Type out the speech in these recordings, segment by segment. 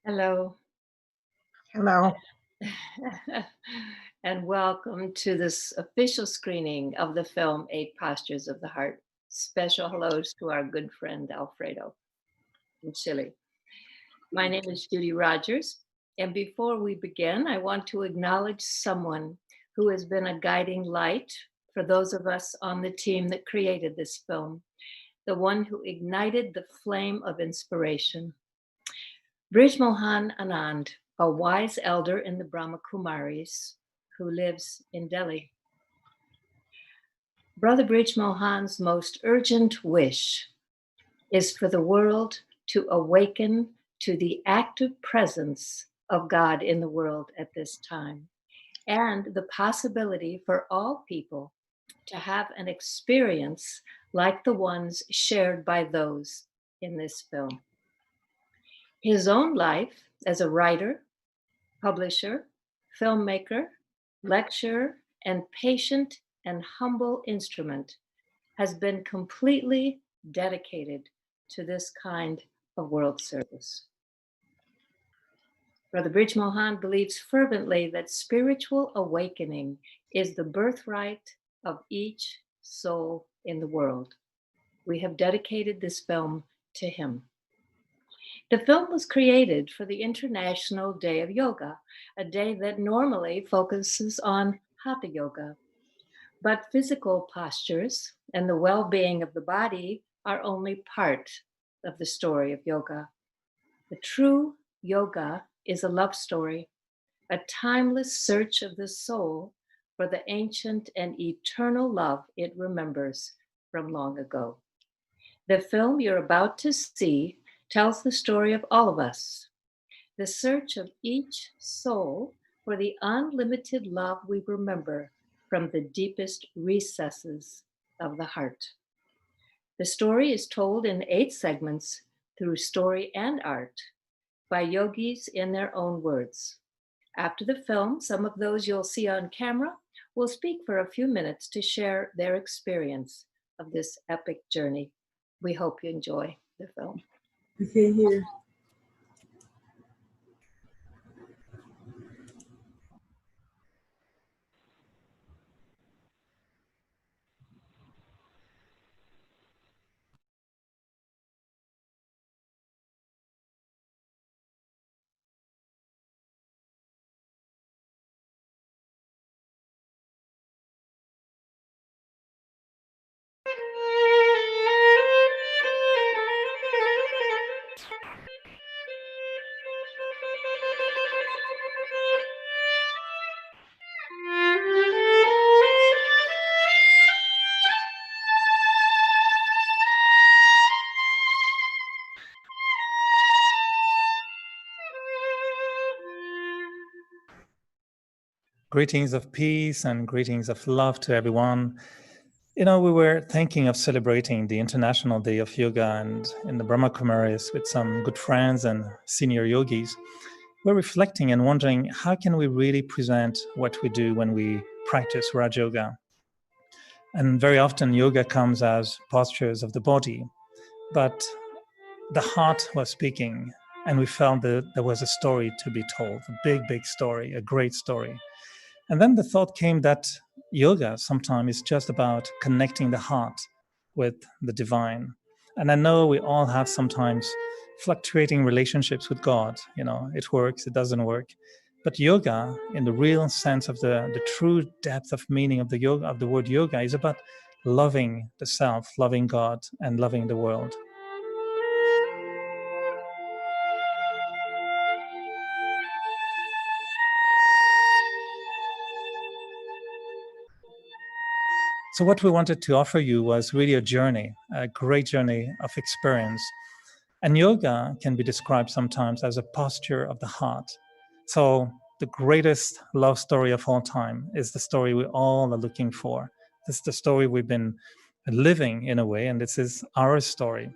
Hello. Hello. And welcome to this official screening of the film 8 Postures of the Heart. Special hellos to our good friend Alfredo from Chile. My name is Judy Rogers, and before we begin, I want to acknowledge someone who has been a guiding light for those of us on the team that created this film, the one who ignited the flame of inspiration. Brij Mohan Anand, a wise elder in the Brahma Kumaris who lives in Delhi. Brother Brij Mohan's most urgent wish is for the world to awaken to the active presence of God in the world at this time, and the possibility for all people to have an experience like the ones shared by those in this film. His own life as a writer, publisher, filmmaker, lecturer, and patient and humble instrument has been completely dedicated to this kind of world service. Brother Brij Mohan believes fervently that spiritual awakening is the birthright of each soul in the world. We have dedicated this film to him. The film was created for the International Day of Yoga, a day that normally focuses on Hatha Yoga. But physical postures and the well-being of the body are only part of the story of yoga. The true yoga is a love story, a timeless search of the soul for the ancient and eternal love it remembers from long ago. The film you're about to see tells the story of all of us, the search of each soul for the unlimited love we remember from the deepest recesses of the heart. The story is told in 8 segments through story and art by yogis in their own words. After the film, some of those you'll see on camera will speak for a few minutes to share their experience of this epic journey. We hope you enjoy the film. Okay, here. Greetings of peace and greetings of love to everyone. You know, we were thinking of celebrating the International Day of Yoga, and in the Brahma Kumaris with some good friends and senior yogis, we're reflecting and wondering how can we really present what we do when we practice Raja Yoga. And very often yoga comes as postures of the body, but the heart was speaking, and we felt that there was a story to be told, a big story, a great story. And then the thought came that yoga sometimes is just about connecting the heart with the divine. And I know we all have sometimes fluctuating relationships with God. You know, it works, it doesn't work. But yoga, in the real sense of the true depth of meaning of the yoga, of the word yoga, is about loving the self, loving God, and loving the world. So what we wanted to offer you was really a journey, a great journey of experience. And yoga can be described sometimes as a posture of the heart. So the greatest love story of all time is the story we all are looking for. This is the story we've been living in a way, and this is our story.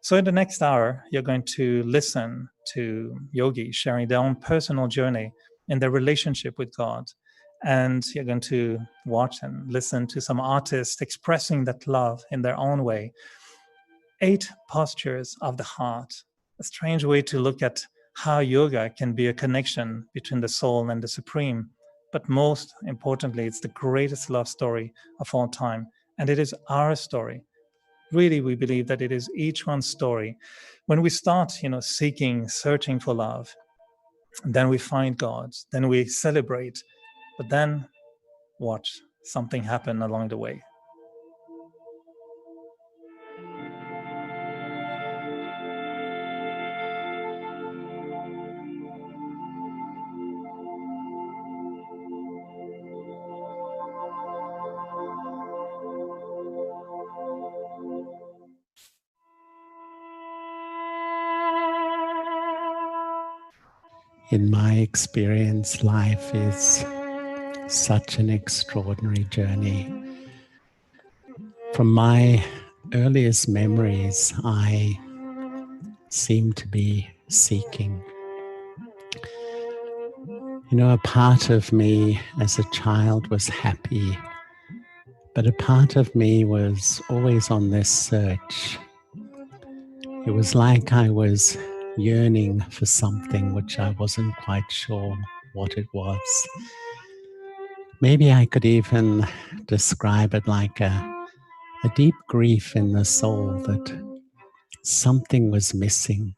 So in the next hour, you're going to listen to yogis sharing their own personal journey in their relationship with God. And you're going to watch and listen to some artists expressing that love in their own way. 8 postures of the heart, a strange way to look at how yoga can be a connection between the soul and the supreme. But most importantly, it's the greatest love story of all time. And it is our story. Really, we believe that it is each one's story. When we start, seeking, searching for love, then we find God, then we celebrate, but then watch something happen along the way. In my experience, life is such an extraordinary journey. From my earliest memories, I seem to be seeking. A part of me as a child was happy, but a part of me was always on this search. It was like I was yearning for something which I wasn't quite sure what it was. Maybe I could even describe it like a deep grief in the soul that something was missing.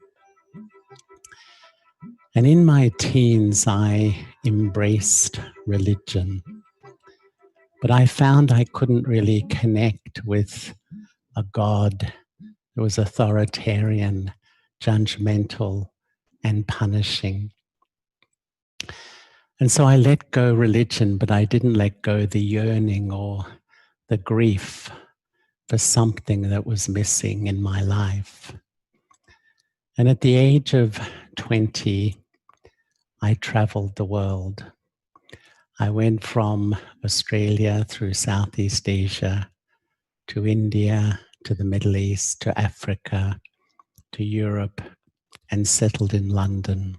And in my teens, I embraced religion, but I found I couldn't really connect with a God that was authoritarian, judgmental, and punishing. And so I let go religion, but I didn't let go the yearning or the grief for something that was missing in my life. And at the age of 20, I traveled the world. I went from Australia through Southeast Asia to India, to the Middle East, to Africa, to Europe and settled in London.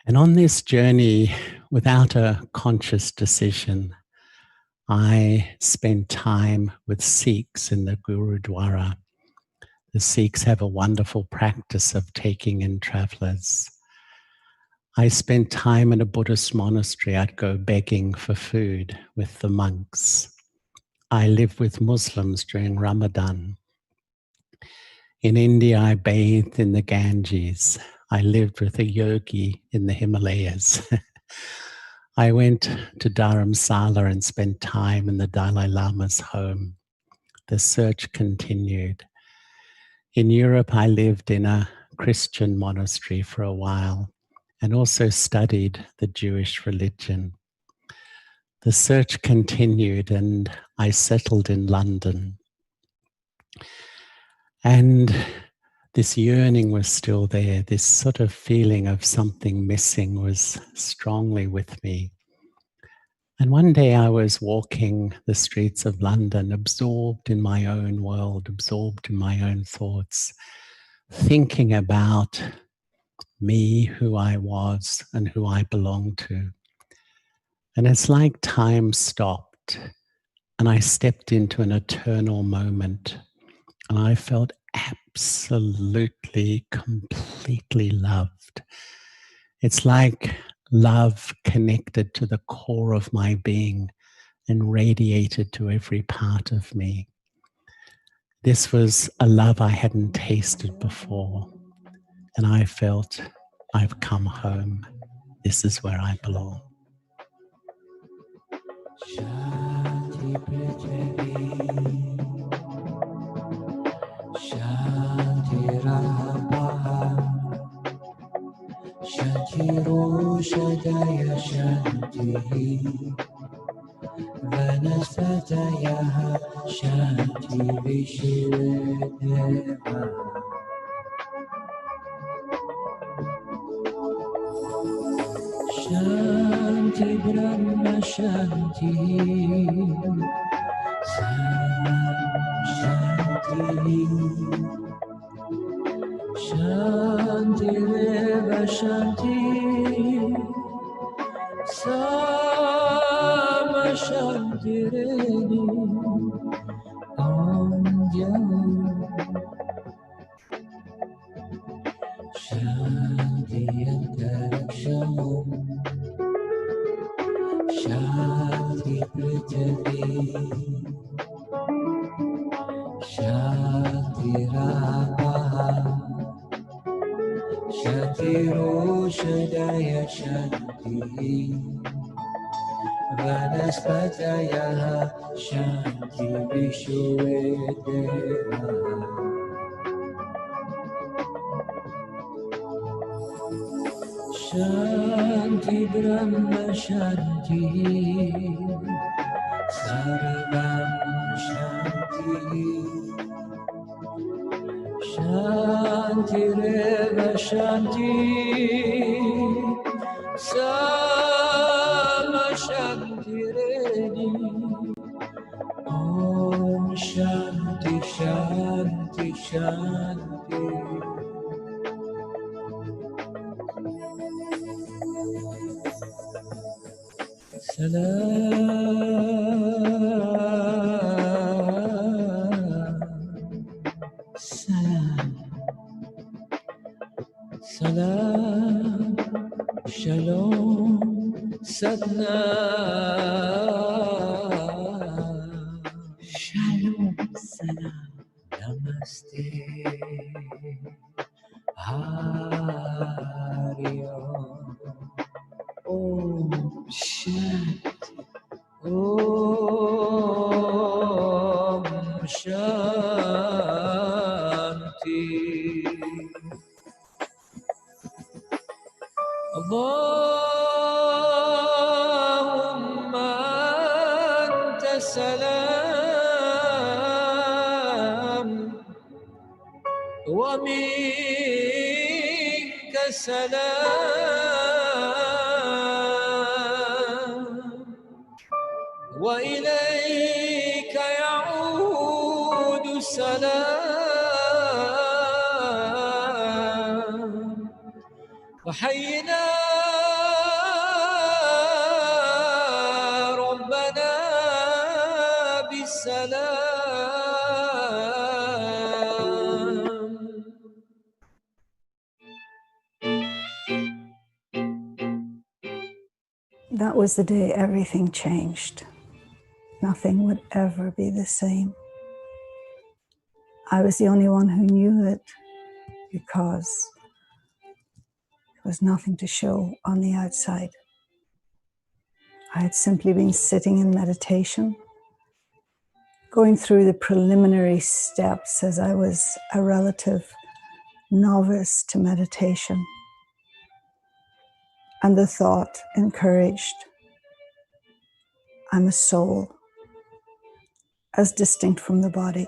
And on this journey, without a conscious decision, I spent time with Sikhs in the Gurudwara. The Sikhs have a wonderful practice of taking in travelers. I spent time in a Buddhist monastery. I'd go begging for food with the monks. I lived with Muslims during Ramadan. In India, I bathed in the Ganges. I lived with a yogi in the Himalayas. I went to Dharamsala and spent time in the Dalai Lama's home. The search continued. In Europe, I lived in a Christian monastery for a while and also studied the Jewish religion. The search continued and I settled in London. And this yearning was still there. This sort of feeling of something missing was strongly with me. And one day I was walking the streets of London, absorbed in my own world, absorbed in my own thoughts, thinking about me, who I was, and who I belonged to. And it's like time stopped, and I stepped into an eternal moment, and I felt absolutely, completely loved. It's like love connected to the core of my being and radiated to every part of me. This was a love I hadn't tasted before, and I felt I've come home. This is where I belong. Shanti Prithvi, Shanti Raha, Shanti Roshadaya Shanti, Vanaspataya Shanti Vishvedeva. Shanti Brahma Shanti, Shanti, Shanti Reva Shanti, Sama Shanti Reni, Om Jam. Shanti Antaraksham, Shanti Prithvi, Shanti Raha, Shanti Roshadaya Shanti, Vanaspataya Shanti Vishvedeva. Shanti Brahma Shanti, Sarvam Shanti, Shanti Reva Shanti, Sama Shanti Reni, Om Shanti Shanti Shanti. Salam, salam, salam, shalom, sadna. Shalom, salam, namaste, Hari Om. Om Shanti, Om Shanti. Allahumma anta salam, wa minka salam. وإليك يعود السلام وحينا ربنا بالسلام. That was the day everything changed. Nothing would ever be the same. I was the only one who knew it because there was nothing to show on the outside. I had simply been sitting in meditation, going through the preliminary steps as I was a relative novice to meditation. And the thought encouraged, I'm a soul, as distinct from the body.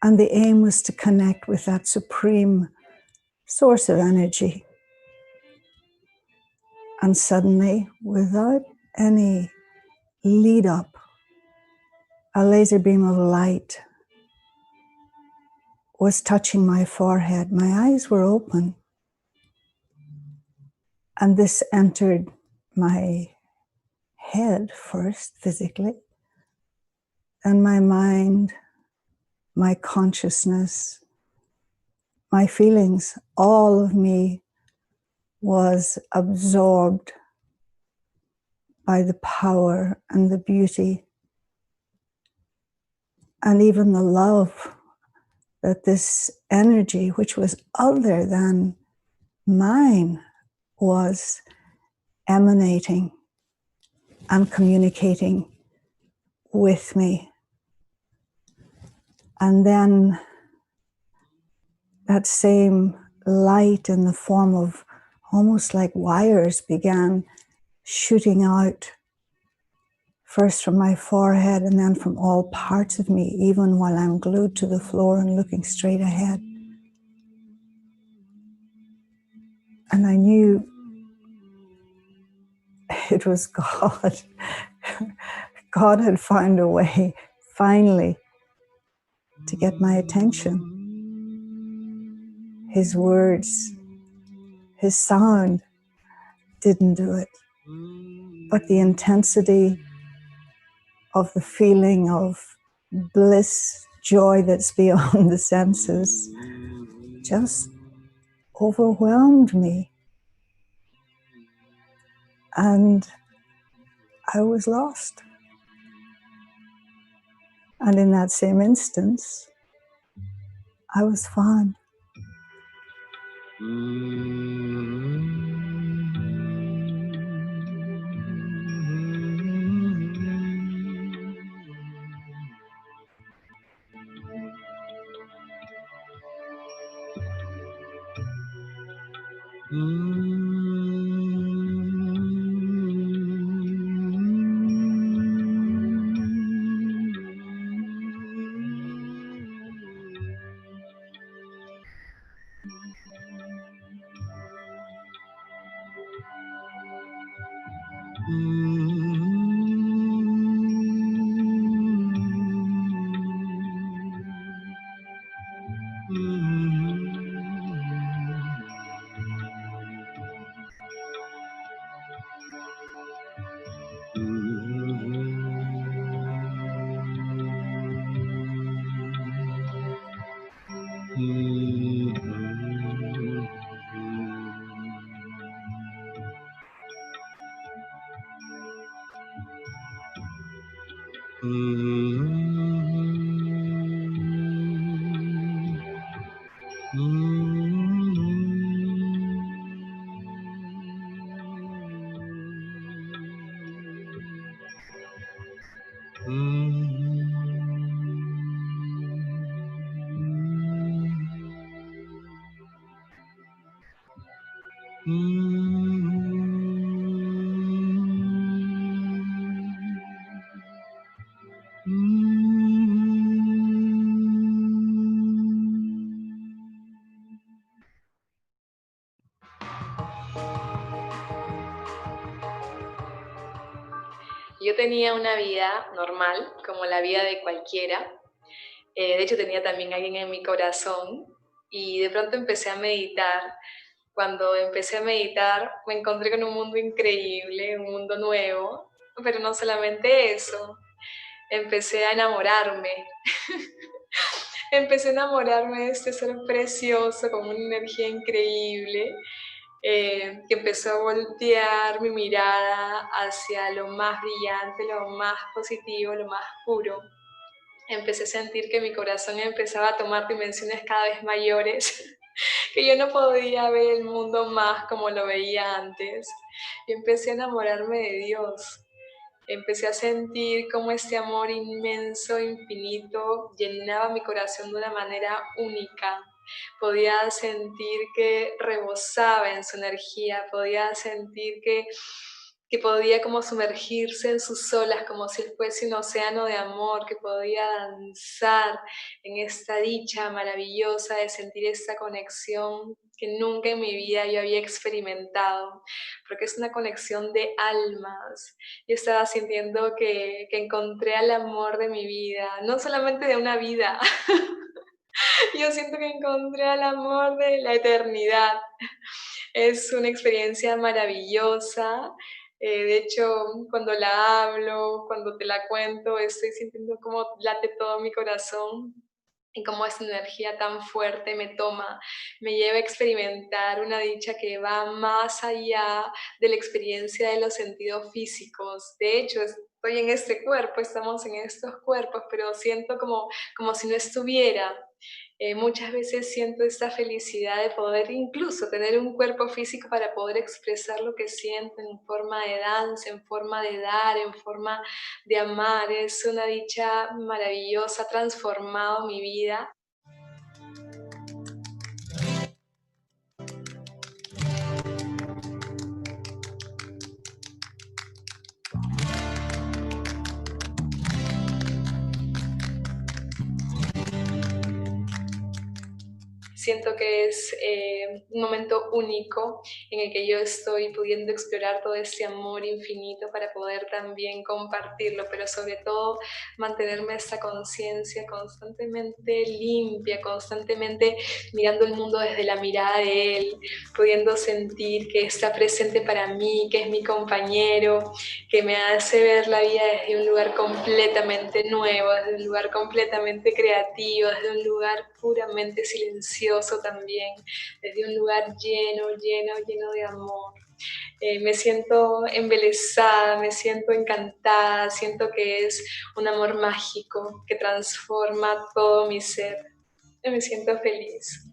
And the aim was to connect with that supreme source of energy. And suddenly, without any lead up, a laser beam of light was touching my forehead. My eyes were open. And this entered my head first, physically, and my mind, my consciousness, my feelings. All of me was absorbed by the power and the beauty and even the love that this energy, which was other than mine, was emanating and communicating with me. And then that same light in the form of almost like wires began shooting out, first from my forehead and then from all parts of me, even while I'm glued to the floor and looking straight ahead. And I knew it was God. God had found a way, finally, to get my attention. His words, his sound didn't do it. But the intensity of the feeling of bliss, joy that's beyond the senses, just overwhelmed me. And I was lost. And in that same instance, I was found. Yo tenía una vida normal, como la vida de cualquiera. De hecho, tenía también alguien en mi corazón y de pronto empecé a meditar Cuando empecé a meditar, me encontré con un mundo increíble, un mundo nuevo, pero no solamente eso, empecé a enamorarme. Empecé a enamorarme de este ser precioso, con una energía increíble, que empezó a voltear mi mirada hacia lo más brillante, lo más positivo, lo más puro. Empecé a sentir que mi corazón empezaba a tomar dimensiones cada vez mayores, que yo no podía ver el mundo más como lo veía antes. Y empecé a enamorarme de Dios. Empecé a sentir cómo este amor inmenso, infinito, llenaba mi corazón de una manera única. Podía sentir que rebosaba en su energía, podía sentir que podía como sumergirse en sus olas, como si fuese un océano de amor, que podía danzar en esta dicha maravillosa de sentir esta conexión que nunca en mi vida yo había experimentado, porque es una conexión de almas. Yo estaba sintiendo que encontré al amor de mi vida, no solamente de una vida, yo siento que encontré al amor de la eternidad. Es una experiencia maravillosa. De hecho, cuando la hablo, cuando te la cuento, estoy sintiendo cómo late todo mi corazón y cómo esa energía tan fuerte me toma, me lleva a experimentar una dicha que va más allá de la experiencia de los sentidos físicos. De hecho, estoy en este cuerpo, estamos en estos cuerpos, pero siento como si no estuviera. Muchas veces siento esta felicidad de poder incluso tener un cuerpo físico para poder expresar lo que siento en forma de danza, en forma de dar, en forma de amar. Es una dicha maravillosa, ha transformado mi vida. Siento que es un momento único en el que yo estoy pudiendo explorar todo este amor infinito para poder también compartirlo, pero sobre todo mantenerme esta conciencia constantemente limpia, constantemente mirando el mundo desde la mirada de Él, pudiendo sentir que está presente para mí, que es mi compañero, que me hace ver la vida desde un lugar completamente nuevo, desde un lugar completamente creativo, desde un lugar puramente silencioso también, desde un lugar lleno de amor. Me siento embelesada, me siento encantada, siento que es un amor mágico que transforma todo mi ser. Me siento feliz.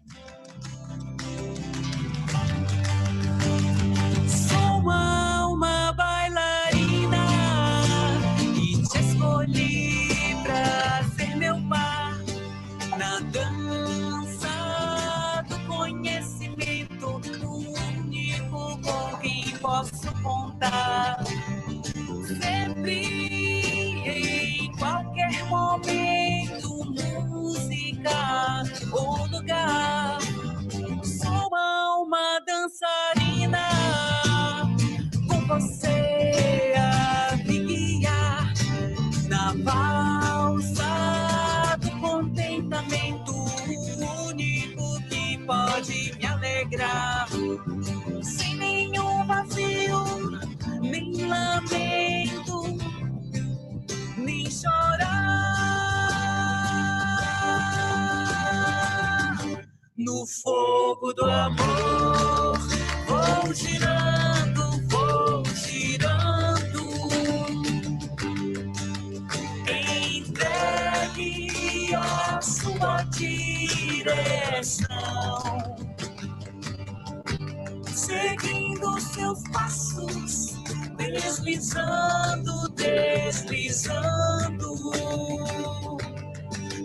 Sou uma alma bailarina e te escolhi pra ser meu par na dança do conhecimento, o único com quem posso contar. Sempre, em qualquer momento, música ou lugar. Sou uma dançarina, com você a me guiar na valsa do contentamento, único que pode me alegrar, sem nenhum vazio, nem lamento, nem chorar. No fogo do amor, vou girando, entregue a sua direção, seguindo seus passos, deslizando,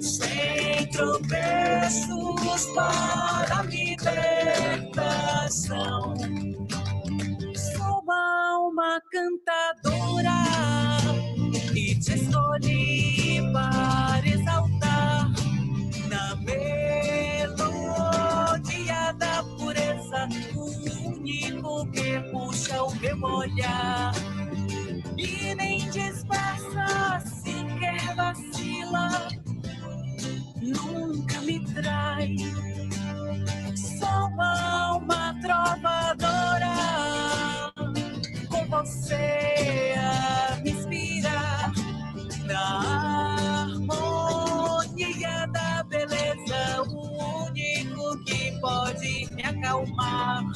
sem tropeços para a libertação. Sou uma alma cantadora e te escolhi para exaltar na melodia da pureza, o único que puxa o meu olhar e nem disfarça, sequer vacila, nunca me trai. Sou uma alma trova acalmar.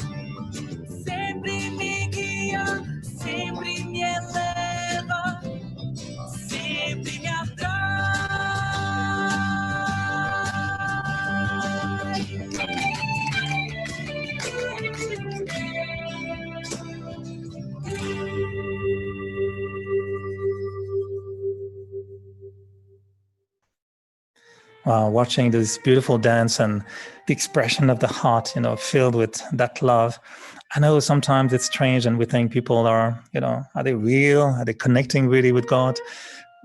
Sempre me guia, sempre me eleva, sempre me Watching this beautiful dance and the expression of the heart, filled with that love. I know sometimes it's strange and we think people are they real? Are they connecting really with God?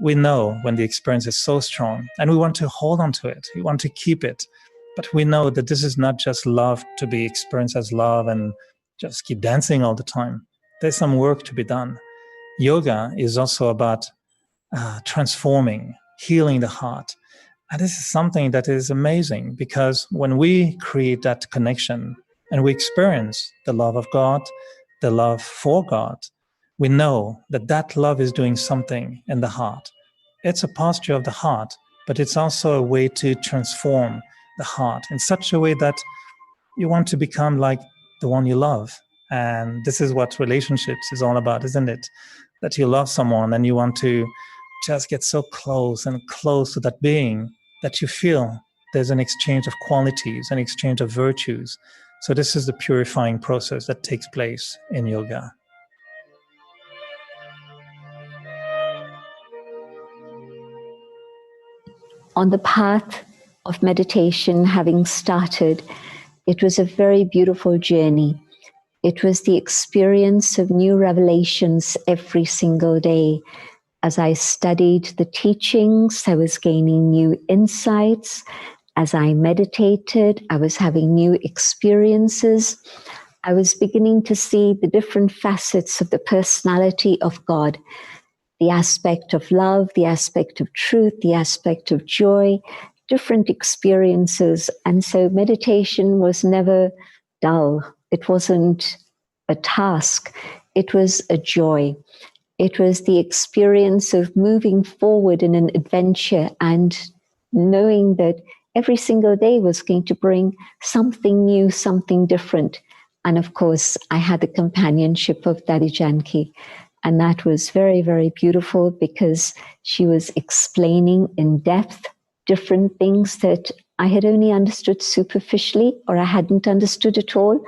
We know when the experience is so strong and we want to hold on to it. We want to keep it. But we know that this is not just love to be experienced as love and just keep dancing all the time. There's some work to be done. Yoga is also about transforming, healing the heart. And this is something that is amazing because when we create that connection and we experience the love of God, the love for God, we know that that love is doing something in the heart. It's a posture of the heart, but it's also a way to transform the heart in such a way that you want to become like the one you love. And this is what relationships is all about, isn't it? That you love someone and you want to just get so close and close to that being that you feel there's an exchange of qualities, an exchange of virtues. So this is the purifying process that takes place in yoga. On the path of meditation, having started, it was a very beautiful journey. It was the experience of new revelations every single day. As I studied the teachings, I was gaining new insights. As I meditated, I was having new experiences. I was beginning to see the different facets of the personality of God, the aspect of love, the aspect of truth, the aspect of joy, different experiences. And so meditation was never dull. It wasn't a task. It was a joy. It was the experience of moving forward in an adventure and knowing that every single day was going to bring something new, something different. And of course, I had the companionship of Daddy Janki. And that was very, very beautiful because she was explaining in depth different things that I had only understood superficially or I hadn't understood at all.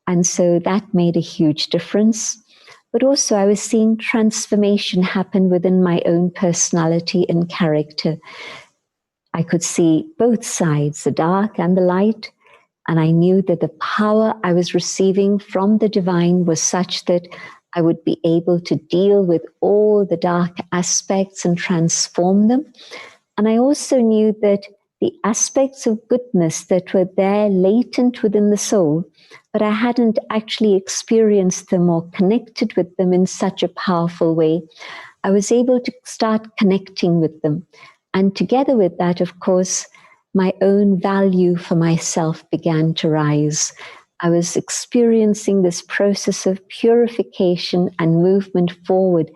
And so that made a huge difference. But also I was seeing transformation happen within my own personality and character. I could see both sides, the dark and the light. And I knew that the power I was receiving from the divine was such that I would be able to deal with all the dark aspects and transform them. And I also knew that the aspects of goodness that were there latent within the soul, but I hadn't actually experienced them or connected with them in such a powerful way, I was able to start connecting with them. And together with that, of course, my own value for myself began to rise. I was experiencing this process of purification and movement forward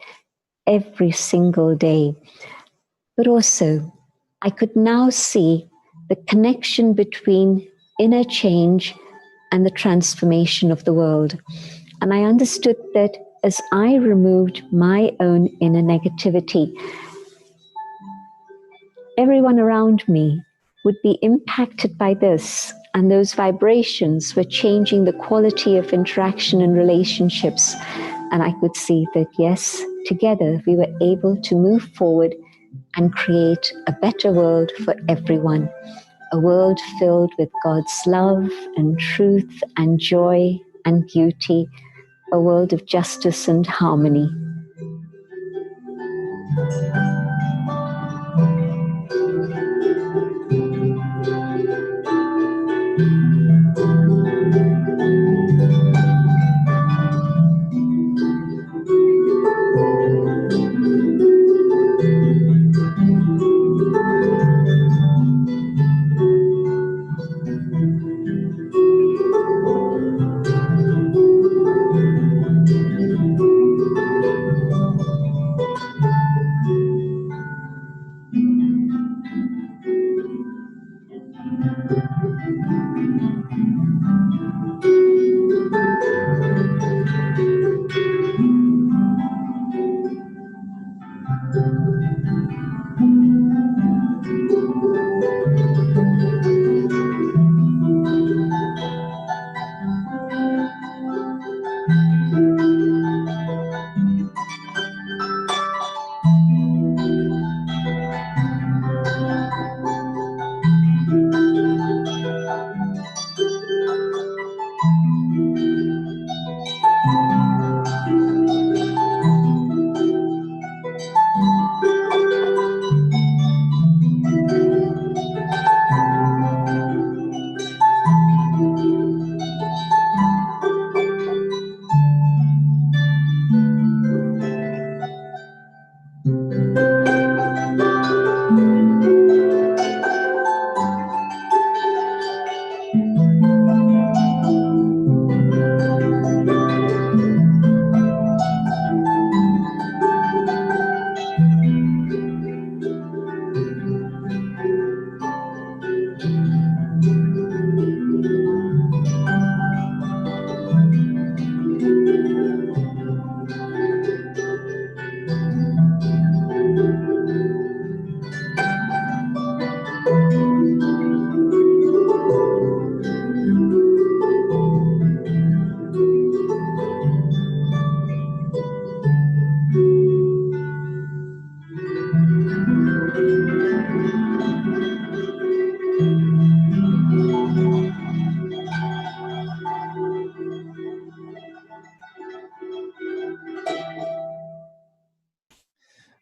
every single day. But also, I could now see the connection between inner change and the transformation of the world. And I understood that as I removed my own inner negativity, everyone around me would be impacted by this, and those vibrations were changing the quality of interaction and relationships. And I could see that, yes, together we were able to move forward and create a better world for everyone, a world filled with God's love and truth and joy and beauty, a world of justice and harmony.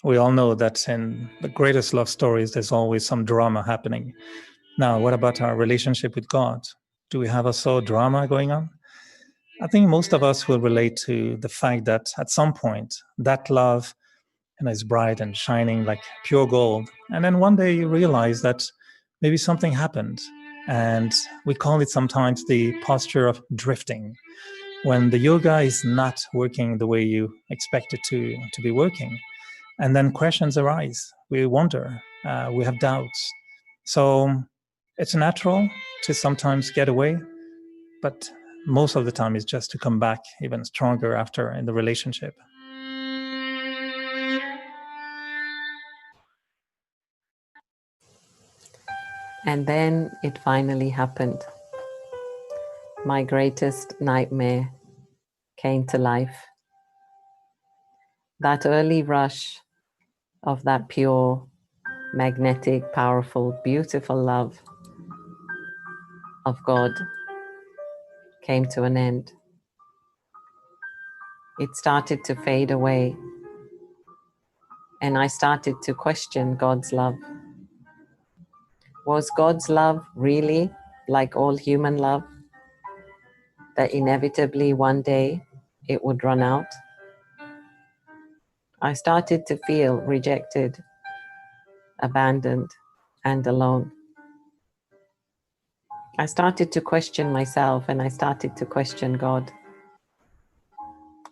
We all know that in the greatest love stories, there's always some drama happening. Now, what about our relationship with God? Do we have a soul drama going on? I think most of us will relate to the fact that at some point, that love is bright and shining like pure gold. And then one day you realize that maybe something happened. And we call it sometimes the posture of drifting, when the yoga is not working the way you expect it to be working. And then questions arise. We wonder, we have doubts. So it's natural to sometimes get away, but most of the time it's just to come back even stronger after in the relationship. And then it finally happened. My greatest nightmare came to life. That early rush of that pure, magnetic, powerful, beautiful love of God came to an end. It started to fade away, and I started to question God's love. Was God's love really like all human love, that inevitably one day it would run out? I started to feel rejected, abandoned, and alone. I started to question myself, and I started to question God.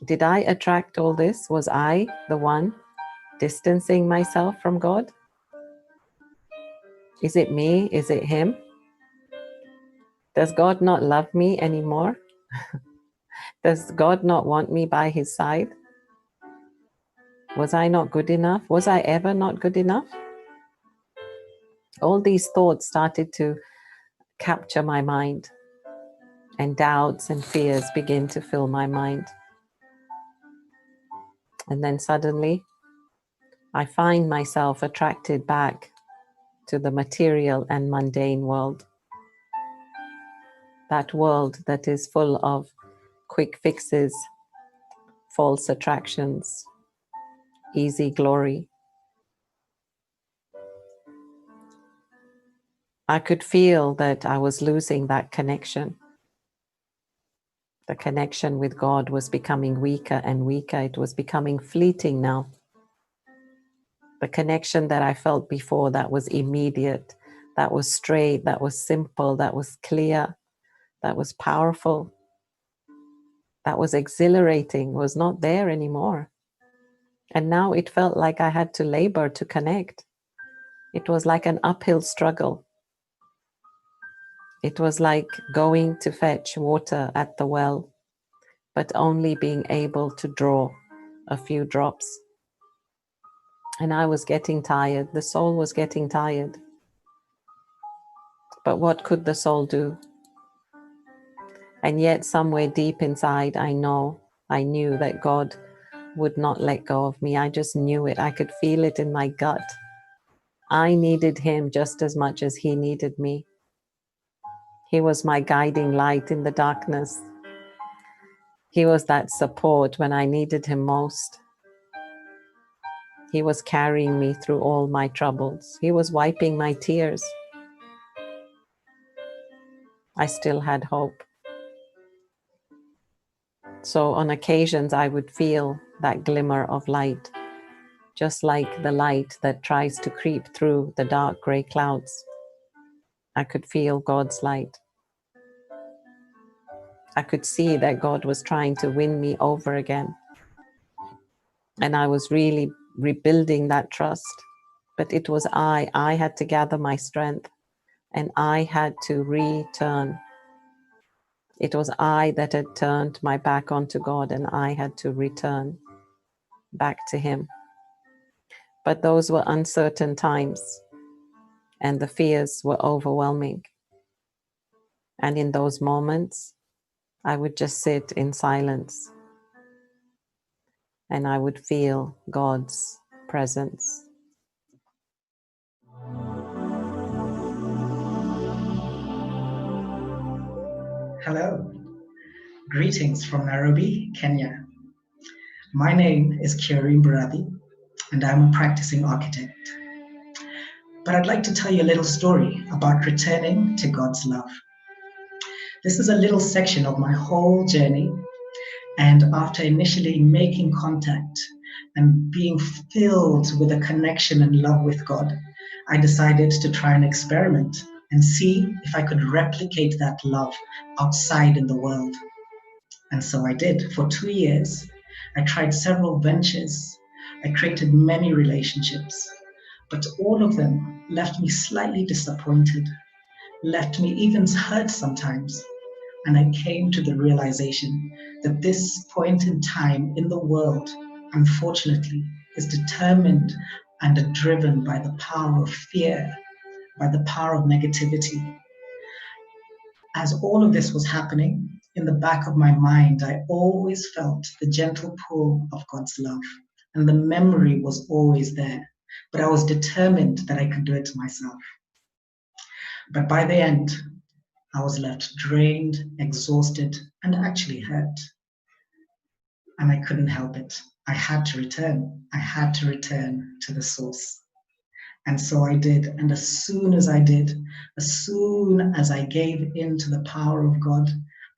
Did I attract all this? Was I the one distancing myself from God? Is it me? Is it him? Does God not love me anymore? Does God not want me by his side? Was I not good enough? Was I ever not good enough? All these thoughts started to capture my mind, and doubts and fears began to fill my mind. And then suddenly, I find myself attracted back to the material and mundane world. That world that is full of quick fixes, false attractions, easy glory. I could feel that I was losing that connection. The connection with God was becoming weaker and weaker. It was becoming fleeting now. The connection that I felt before, that was immediate, that was straight, that was simple, that was clear, that was powerful, that was exhilarating, was not there anymore. And now it felt like I had to labor to connect. It was like an uphill struggle. It was like going to fetch water at the well, but only being able to draw a few drops. And I was getting tired. The soul was getting tired. But what could the soul do? And yet somewhere deep inside, I knew that God would not let go of me. I just knew it. I could feel it in my gut. I needed him just as much as he needed me. He was my guiding light in the darkness. He was that support when I needed him most. He was carrying me through all my troubles. He was wiping my tears. I still had hope. So on occasions, I would feel that glimmer of light, just like the light that tries to creep through the dark gray clouds. I could feel God's light. I could see that God was trying to win me over again. And I was really rebuilding that trust. But it was I had to gather my strength, and I had to return. It was I that had turned my back onto God, and I had to return back to him. But those were uncertain times, and the fears were overwhelming. And in those moments, I would just sit in silence, and I would feel God's presence. Hello, greetings from Nairobi, Kenya. My name is Kirin Brady, and I'm a practicing architect. But I'd like to tell you a little story about returning to God's love. This is a little section of my whole journey, and after initially making contact and being filled with a connection and love with God, I decided to try an experiment and see if I could replicate that love outside in the world. And so I did. For 2 years, I tried several ventures. I created many relationships, but all of them left me slightly disappointed, left me even hurt sometimes. And I came to the realization that this point in time in the world, unfortunately, is determined and driven by the power of fear, by the power of negativity. As all of this was happening, in the back of my mind, I always felt the gentle pull of God's love, and the memory was always there. But I was determined that I could do it myself. But by the end, I was left drained, exhausted, and actually hurt. And I couldn't help it. I had to return. I had to return to the source. And so I did. And as soon as I did, as soon as I gave in to the power of God,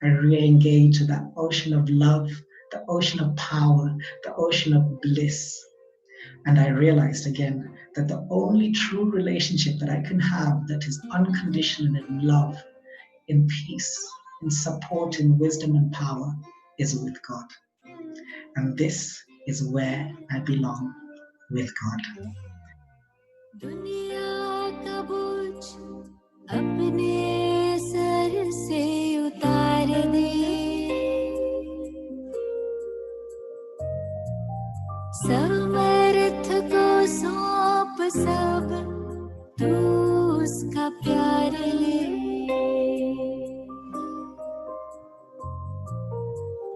I re-engaged to that ocean of love, the ocean of power, the ocean of bliss. And I realized again that the only true relationship that I can have that is unconditional in love, in peace, in support, in wisdom and power is with God. And this is where I belong, with God. दुनिया का बोझ अपने sir से उतार दे, समर्थ को सौंप सब, तू उसका प्यार ले।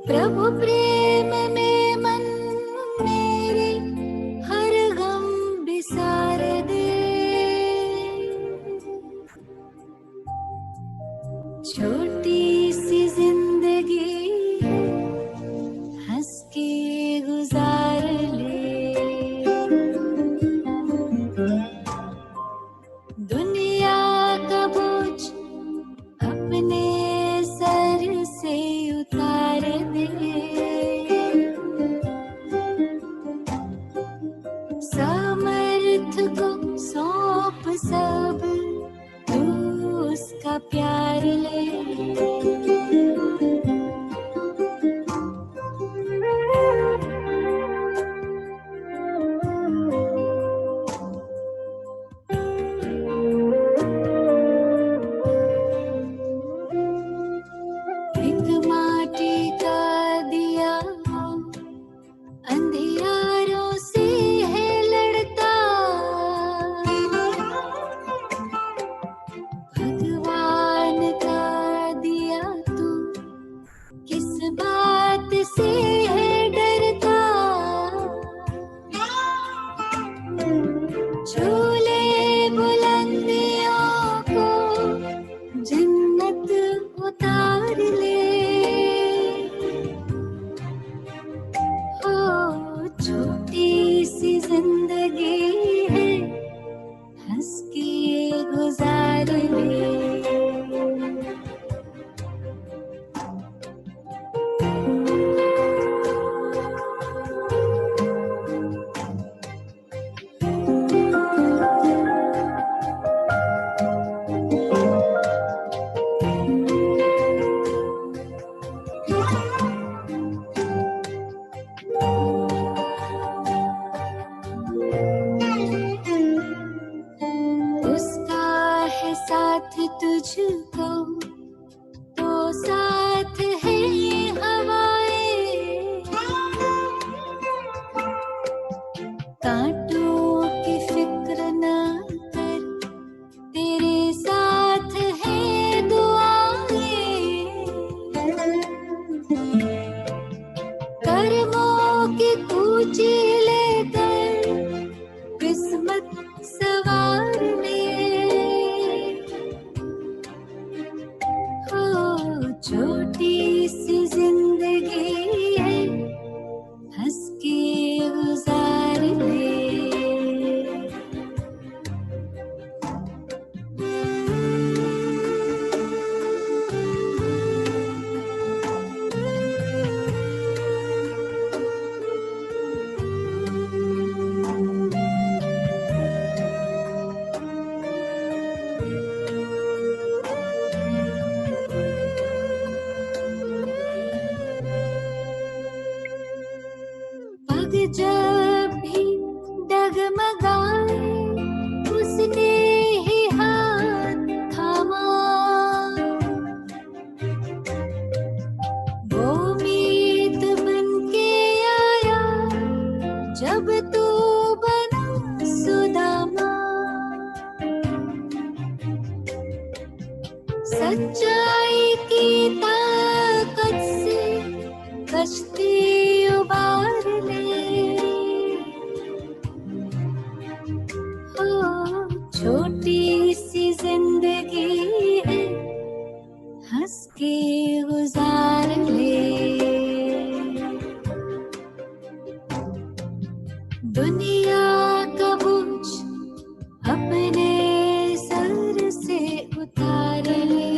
प्रभु प्रेम में मन मेरे हर गम बिसार दे, छोटी सी जिंदगी हंस के गुजार ले। दुनिया का बोझ अपने सर से उतार दे, गुजार ले दुनिया का बोझ अपने सर से उतार ले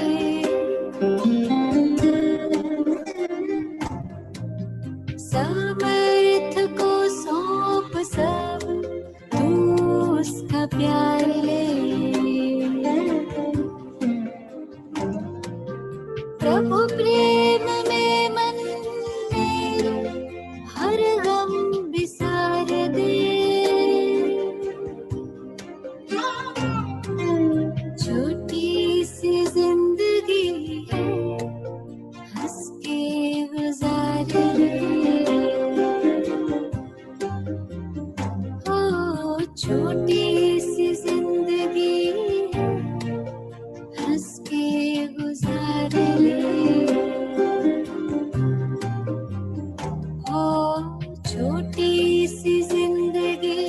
समर्थ को सौंप सब तू उसका प्यार ले प्रभु प्रेम में मन मेरे हर गम बिसार दे छोटी सी जिंदगी है हंस के गुजार ले ओ छोटी सी जिंदगी है हंस के गुजार ले ओ छोटी सी जिंदगी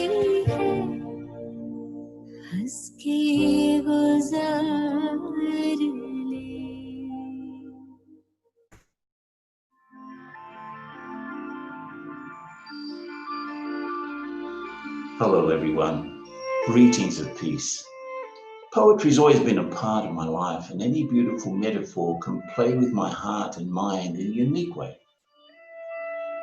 है हंस के गुजार ले Hello, everyone. Greetings of peace. Poetry's always been a part of my life, and any beautiful metaphor can play with my heart and mind in a unique way.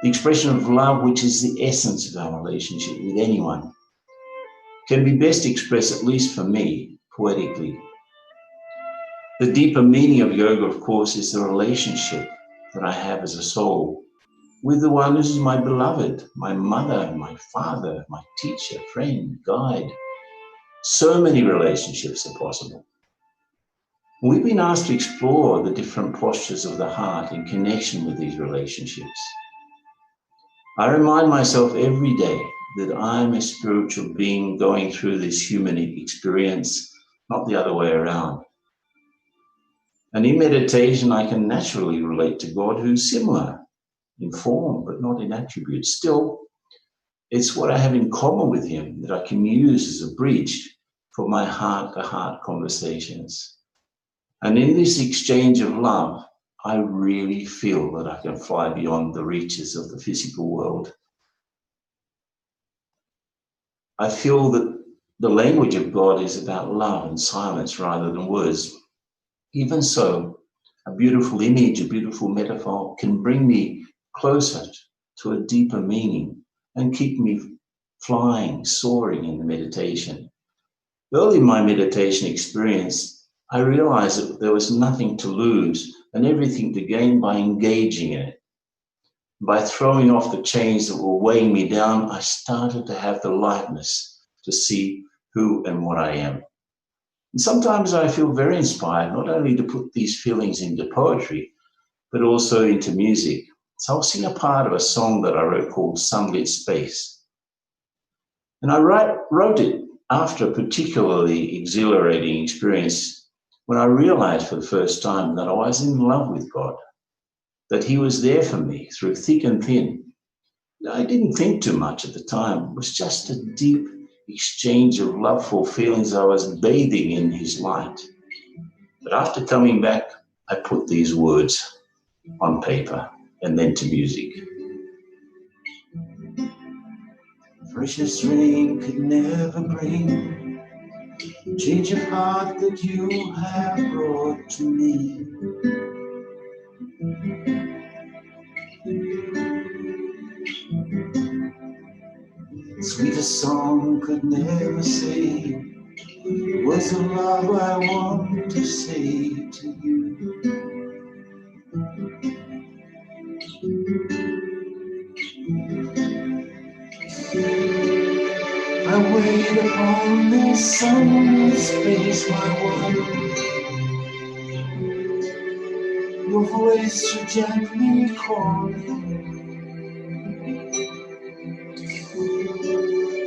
The expression of love, which is the essence of our relationship with anyone, can be best expressed, at least for me, poetically. The deeper meaning of yoga, of course, is the relationship that I have as a soul with the one who is my beloved, my mother, my father, my teacher, friend, guide. So many relationships are possible. We've been asked to explore the different postures of the heart in connection with these relationships. I remind myself every day that I'm a spiritual being going through this human experience, not the other way around. And in meditation, I can naturally relate to God, who's similar in form, but not in attributes. Still, it's what I have in common with him that I can use as a bridge for my heart-to-heart conversations. And in this exchange of love, I really feel that I can fly beyond the reaches of the physical world. I feel that the language of God is about love and silence rather than words. Even so, a beautiful image, a beautiful metaphor can bring me closer to a deeper meaning and keep me flying, soaring in the meditation. Early in my meditation experience, I realized that there was nothing to lose and everything to gain by engaging in it. By throwing off the chains that were weighing me down, I started to have the lightness to see who and what I am. And sometimes I feel very inspired, not only to put these feelings into poetry, but also into music. So I'll sing a part of a song that I wrote called Sunlit Space. And I wrote it after a particularly exhilarating experience when I realized for the first time that I was in love with God, that he was there for me through thick and thin. I didn't think too much at the time. It was just a deep exchange of loveful feelings. I was bathing in his light. But after coming back, I put these words on paper and then to music. Precious rain could never bring change of heart that you have brought to me. Sweetest song could never say words of love I want to say to you. I wait upon this sunlit space, my one. Your voice so gently calling.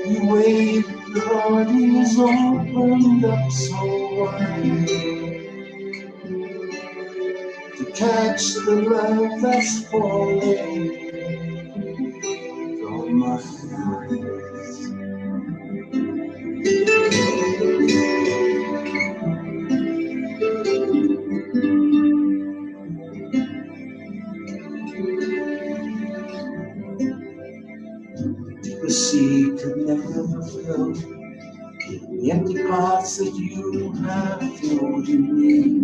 You wait, the heart is opened up so wide to catch the love that's falling from my eyes. the sea could never fill. The empty parts that you have filled in me.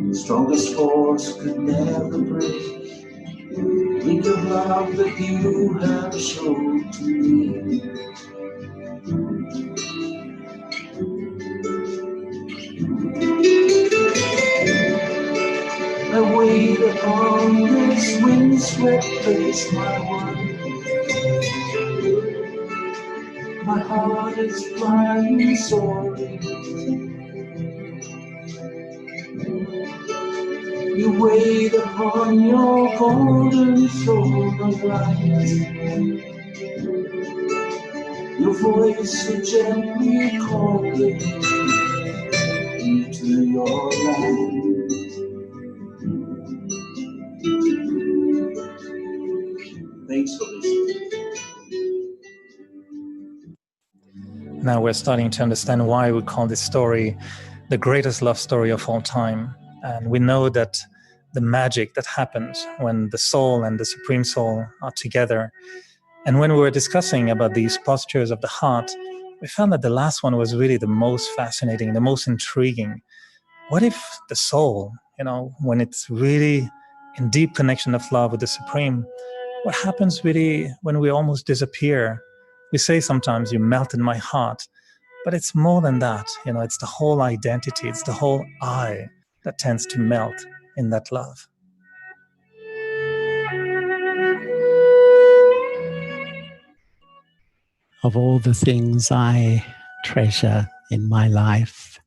The strongest force could never break the link of love that you have shown to me. I wait upon this windswept place, my one. My heart is flying, soaring. You wait upon your golden throne of light. Your voice so gently calling into your light. Thanks for listening. Now we're starting to understand why we call this story the greatest love story of all time. And we know that the magic that happens when the soul and the Supreme Soul are together. And when we were discussing about these postures of the heart, we found that the last one was really the most fascinating, the most intriguing. What if the soul, when it's really in deep connection of love with the Supreme, what happens really when we almost disappear? We say sometimes, you melted my heart, but it's more than that. It's the whole identity, it's the whole I that tends to melt in that love. Of all the things I treasure in my life,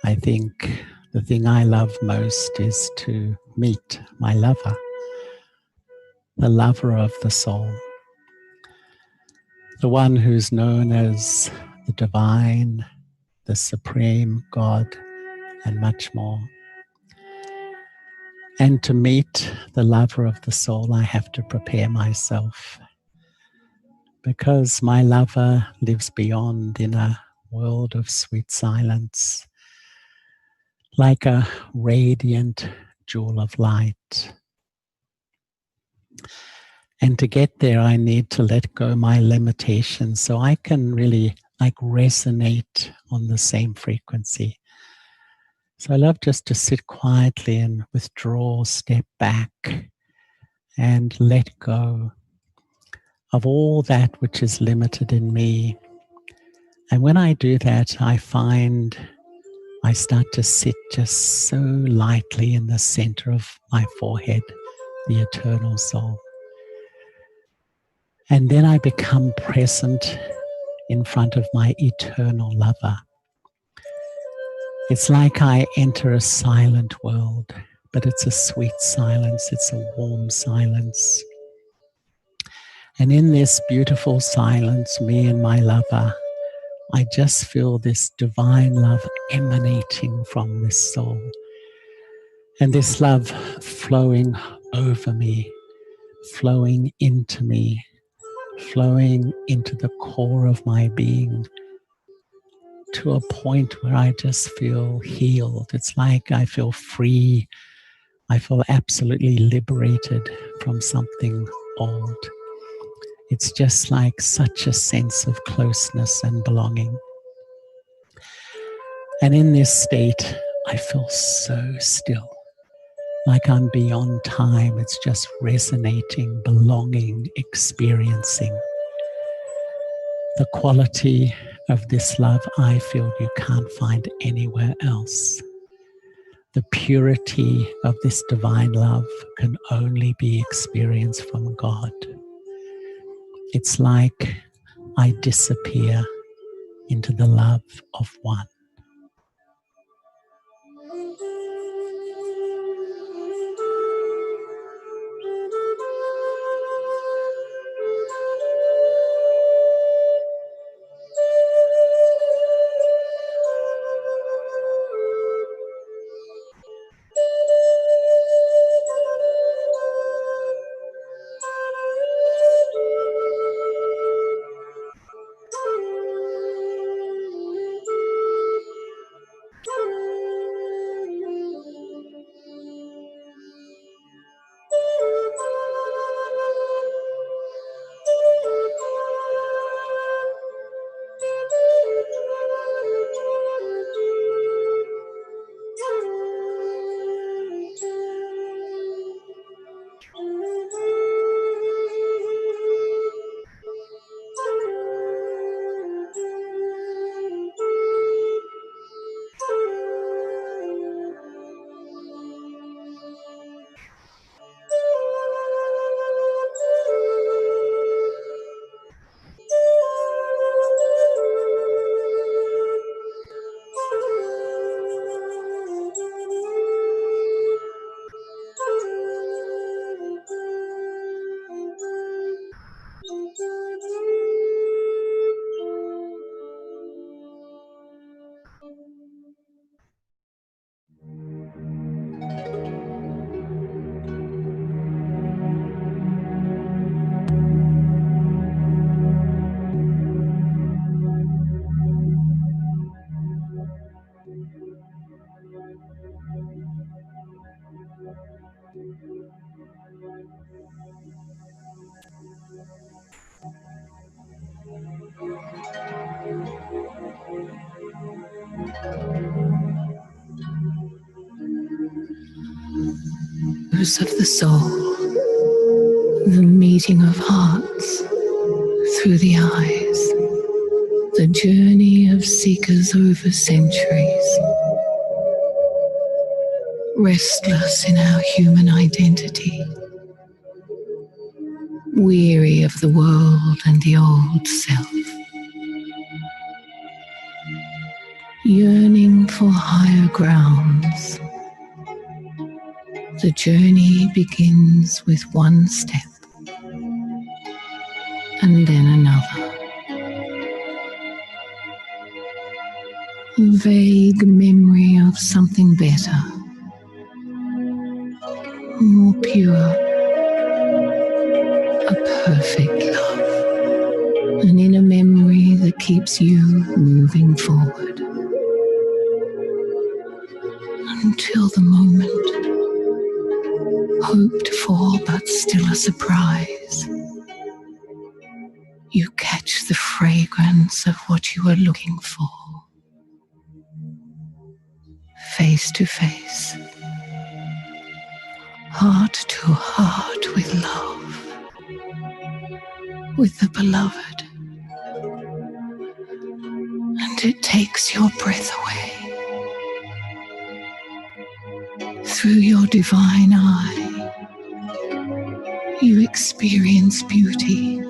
I think the thing I love most is to meet my lover, the lover of the soul, the one who's known as the divine, the supreme God, and much more. And to meet the lover of the soul, I have to prepare myself, because my lover lives beyond in a world of sweet silence, like a radiant jewel of light. And to get there, I need to let go my limitations so I can really resonate on the same frequency. So I love just to sit quietly and withdraw, step back, and let go of all that which is limited in me. And when I do that, I find I start to sit just so lightly in the center of my forehead, the eternal soul. And then I become present in front of my eternal lover. It's like I enter a silent world, but it's a sweet silence, it's a warm silence. And in this beautiful silence, me and my lover, I just feel this divine love emanating from this soul. And this love flowing over me, flowing into me, flowing into the core of my being, to a point where I just feel healed. It's like I feel free. I feel absolutely liberated from something old. It's just like such a sense of closeness and belonging. And in this state, I feel so still, like I'm beyond time. It's just resonating, belonging, experiencing. The quality of this love, I feel you can't find anywhere else. The purity of this divine love can only be experienced from God. It's like I disappear into the love of one. Of the soul, the meeting of hearts through the eyes, the journey of seekers over centuries, restless in our human identity, weary of the world and the old self, yearning for higher grounds. The journey begins with one step and then another. A vague memory of something better, more pure, a perfect love, an inner memory that keeps you moving forward until the moment, hoped for but still a surprise. You catch the fragrance of what you were looking for. Face to face, heart to heart with love, with the beloved. And it takes your breath away. Through your divine eye, you experience beauty,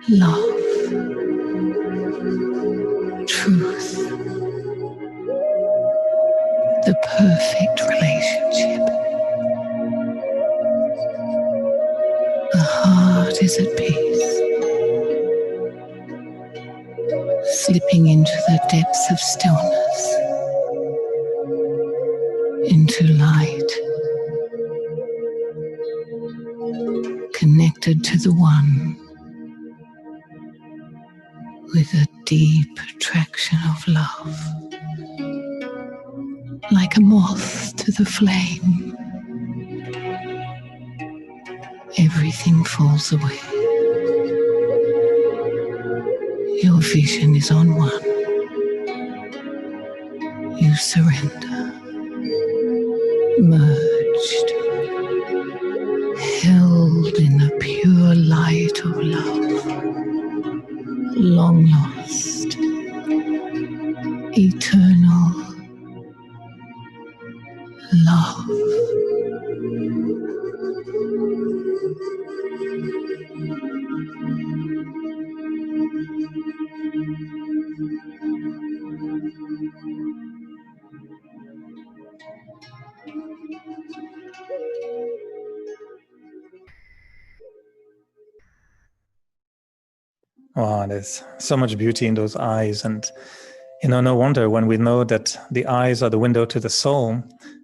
love, truth, the perfect relationship. The heart is at peace, slipping into the depths of stillness, into light, connected to the one with a deep attraction of love. Like a moth to the flame, everything falls away. Your vision is on one. You surrender, merged, held in the pure light of love, long lost, eternal love. Wow, there's so much beauty in those eyes. And, no wonder when we know that the eyes are the window to the soul,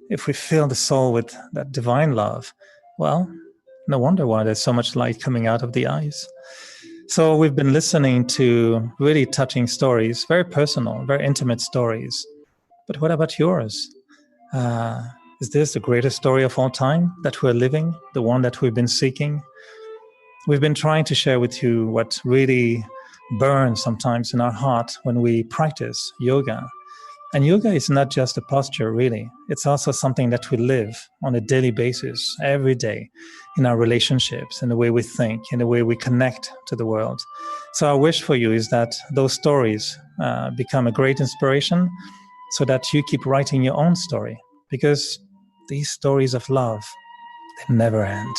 if we fill the soul with that divine love, well, no wonder why there's so much light coming out of the eyes. So we've been listening to really touching stories, very personal, very intimate stories. But what about yours? Is this the greatest story of all time that we're living, the one that we've been seeking? We've been trying to share with you what really burns sometimes in our heart when we practice yoga. And yoga is not just a posture, really. It's also something that we live on a daily basis, every day, in our relationships, in the way we think, in the way we connect to the world. So our wish for you is that those stories become a great inspiration so that you keep writing your own story, because these stories of love, they never end.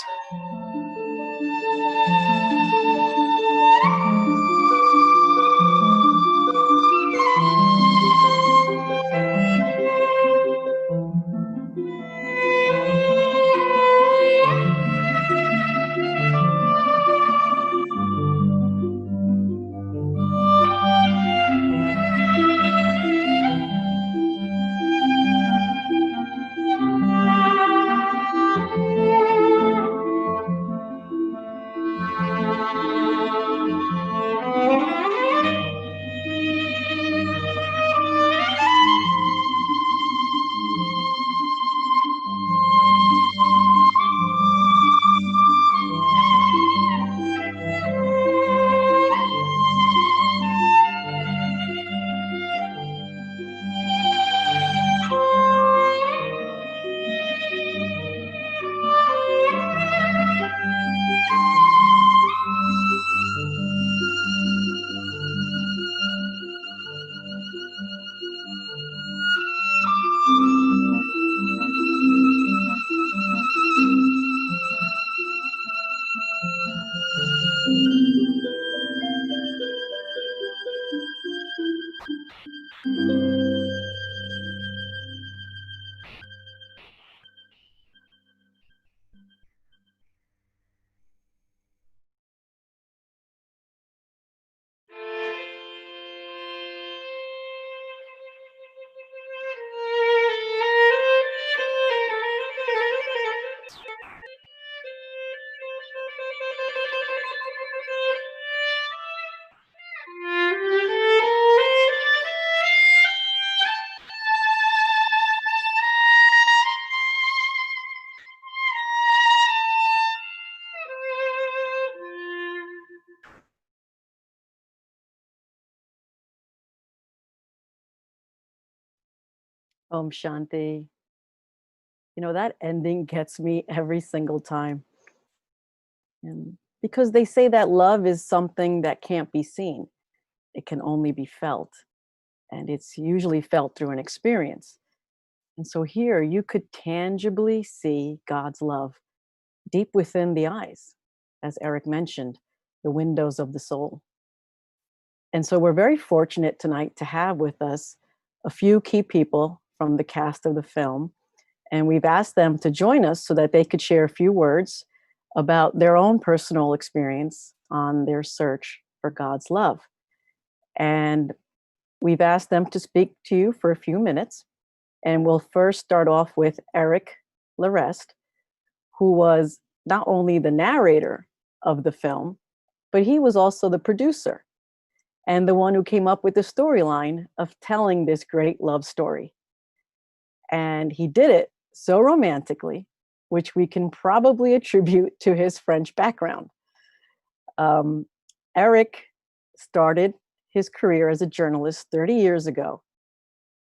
Om Shanti. You know, that ending gets me every single time. And because they say that love is something that can't be seen, it can only be felt. And it's usually felt through an experience. And so here you could tangibly see God's love deep within the eyes, as Eric mentioned, the windows of the soul. And so we're very fortunate tonight to have with us a few key people from the cast of the film. And we've asked them to join us so that they could share a few words about their own personal experience on their search for God's love. And we've asked them to speak to you for a few minutes. And we'll first start off with Eric Larest, who was not only the narrator of the film, but he was also the producer and the one who came up with the storyline of telling this great love story. And he did it so romantically, which we can probably attribute to his French background. Eric started his career as a journalist 30 years ago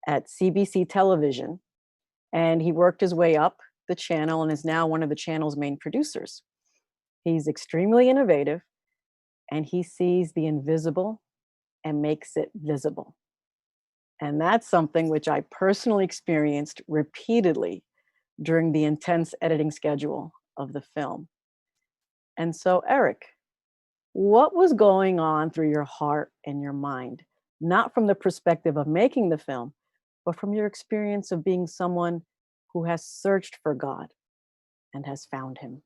at CBC Television, and he worked his way up the channel and is now one of the channel's main producers. He's extremely innovative, and he sees the invisible and makes it visible. And that's something which I personally experienced repeatedly during the intense editing schedule of the film. And so, Eric, what was going on through your heart and your mind, not from the perspective of making the film, but from your experience of being someone who has searched for God and has found him?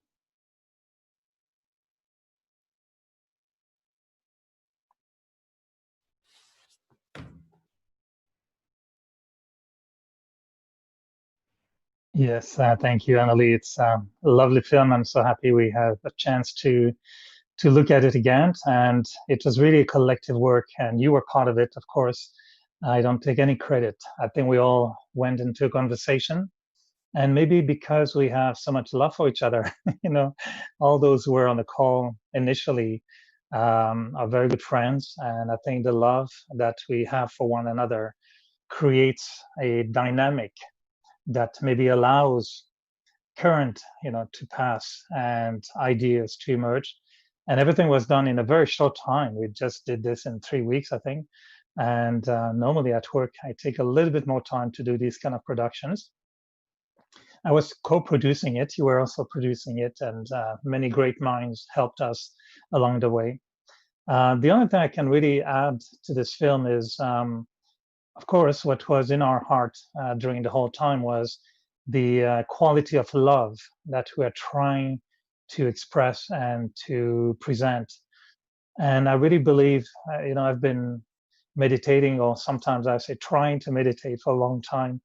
Yes, thank you, Annalie. It's a lovely film. I'm so happy we have a chance to look at it again. And it was really a collective work, and you were part of it, of course. I don't take any credit. I think we all went into a conversation, and maybe because we have so much love for each other, you know, all those who were on the call initially are very good friends. And I think the love that we have for one another creates a dynamic that maybe allows current, you know, to pass and ideas to emerge. And everything was done in a very short time. We just did this in 3 weeks, I think. And normally at work, I take a little bit more time to do these kind of productions. I was co-producing it. You were also producing it, and many great minds helped us along the way. The only thing I can really add to this film is, of course, what was in our heart during the whole time was the quality of love that we are trying to express and to present. And I really believe, you know, I've been meditating, or sometimes I say trying to meditate for a long time.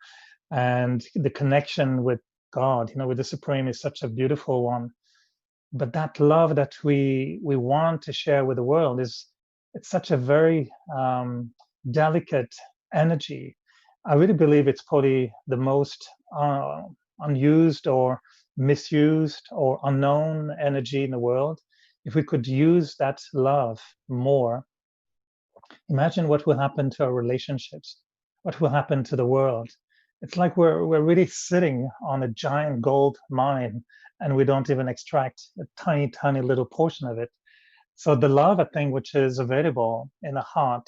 And the connection with God, you know, with the Supreme is such a beautiful one. But that love that we want to share with the world it's such a very delicate energy. I really believe it's probably the most unused or misused or unknown energy in the world. If we could use that love more, imagine what will happen to our relationships, what will happen to the world. It's like we're really sitting on a giant gold mine, and we don't even extract a tiny, tiny little portion of it. So the love, I think, which is available in the heart,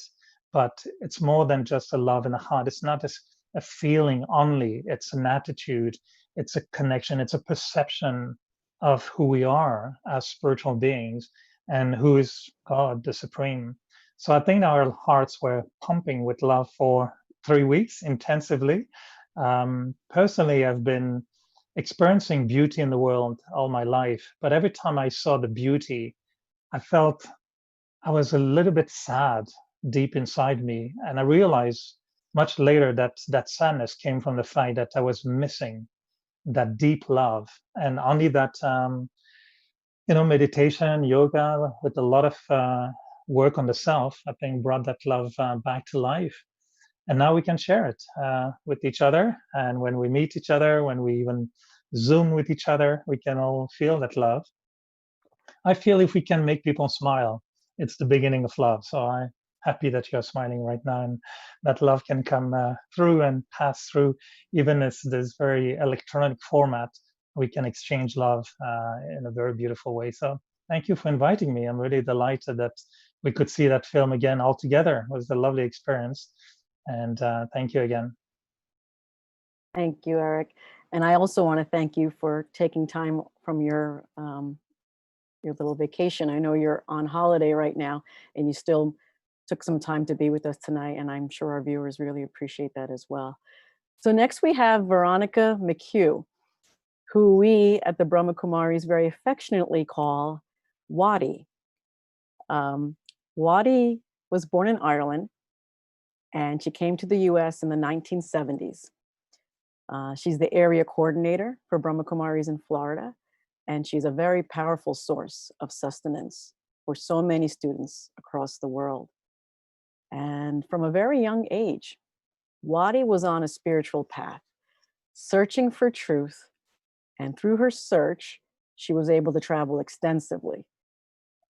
but it's more than just a love in the heart. It's not a feeling only. It's an attitude. It's a connection. It's a perception of who we are as spiritual beings and who is God, the Supreme. So I think our hearts were pumping with love for 3 weeks intensively. Personally, I've been experiencing beauty in the world all my life, but every time I saw the beauty, I felt I was a little bit sad deep inside me. And I realized much later that that sadness came from the fact that I was missing that deep love. And only that, meditation, yoga, with a lot of work on the self, I think brought that love back to life. And now we can share it with each other. And when we meet each other, when we even Zoom with each other, we can all feel that love. I feel if we can make people smile, it's the beginning of love. So I'm happy that you're smiling right now, and that love can come through and pass through, even as this very electronic format. We can exchange love in a very beautiful way. So thank you for inviting me. I'm really delighted that we could see that film again all together. It was a lovely experience. And thank you again. Thank you, Eric. And I also want to thank you for taking time from your little vacation. I know you're on holiday right now, and you still took some time to be with us tonight, and I'm sure our viewers really appreciate that as well. So next we have Veronica McHugh, who we at the Brahma Kumaris very affectionately call Wadi. Wadi was born in Ireland, and she came to the US in the 1970s. She's the area coordinator for Brahma Kumaris in Florida, and she's a very powerful source of sustenance for so many students across the world. And from a very young age, Wadi was on a spiritual path, searching for truth. And through her search, she was able to travel extensively.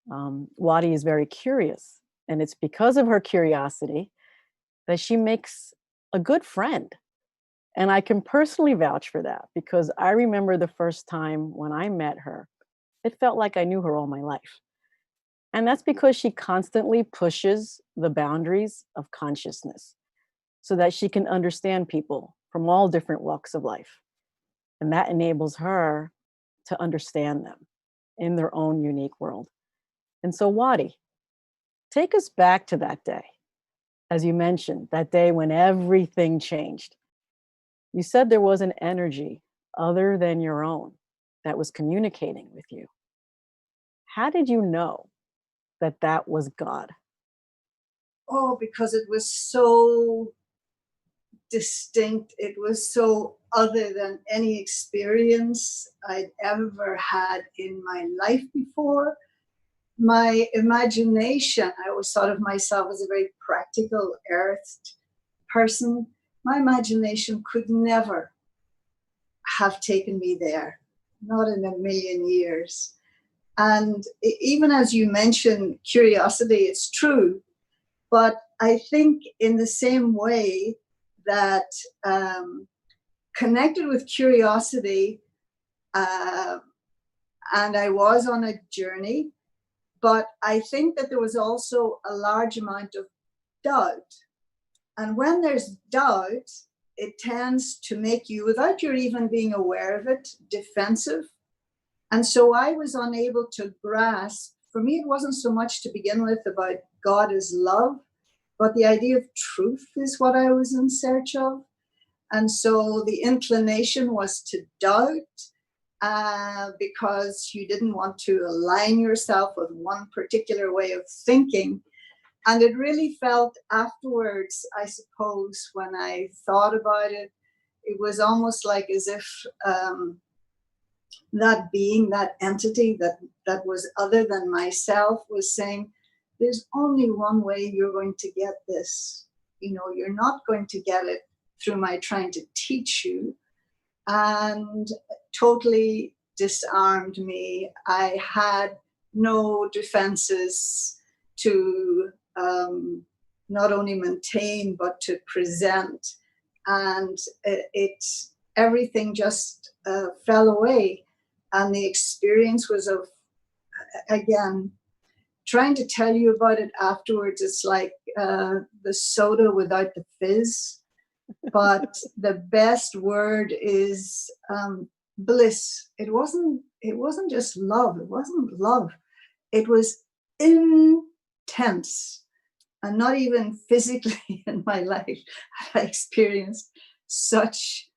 Wadi is very curious, and it's because of her curiosity that she makes a good friend. And I can personally vouch for that, because I remember the first time when I met her, it felt like I knew her all my life. And that's because she constantly pushes the boundaries of consciousness so that she can understand people from all different walks of life. And that enables her to understand them in their own unique world. And so, Wadi, take us back to that day. As you mentioned, that day when everything changed. You said there was an energy other than your own that was communicating with you. How did you know that that was God? Oh, because it was so distinct. It was so other than any experience I'd ever had in my life before. My imagination, I always thought of myself as a very practical, earthed person. My imagination could never have taken me there, not in a million years. And even as you mentioned curiosity, it's true. But I think in the same way that connected with curiosity, and I was on a journey, but I think that there was also a large amount of doubt. And when there's doubt, it tends to make you, without your even being aware of it, defensive. And so I was unable to grasp. For me, it wasn't so much to begin with about God as love, but the idea of truth is what I was in search of. And so the inclination was to doubt because you didn't want to align yourself with one particular way of thinking. And it really felt afterwards, I suppose, when I thought about it, it was almost like as if that being, that entity that was other than myself was saying, there's only one way you're going to get this. You know, you're not going to get it through my trying to teach you. And totally disarmed me. I had no defenses to not only maintain, but to present. And everything just fell away. And the experience was of, again, trying to tell you about it afterwards, it's like the soda without the fizz. But the best word is bliss. It wasn't just love. It wasn't love. It was intense. And not even physically in my life have I experienced such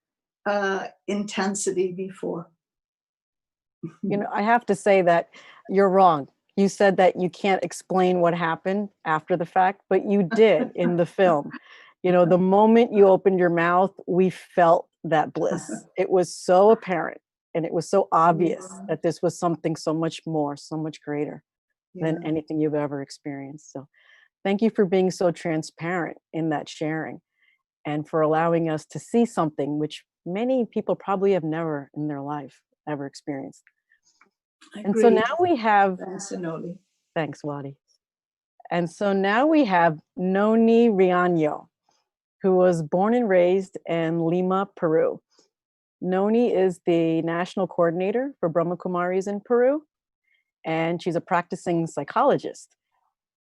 intensity before. You know, I have to say that you're wrong. You said that you can't explain what happened after the fact, but you did in the film. You know, the moment you opened your mouth, we felt that bliss. It was so apparent and it was so obvious that this was something so much more, so much greater than anything you've ever experienced. So thank you for being so transparent in that sharing and for allowing us to see something which many people probably have never in their life ever experienced. And so now we have, thanks, Anoli. Thanks, Wadi. And so now we have Noni Riaño, who was born and raised in Lima, Peru. Noni is the national coordinator for Brahma Kumaris in Peru, and she's a practicing psychologist.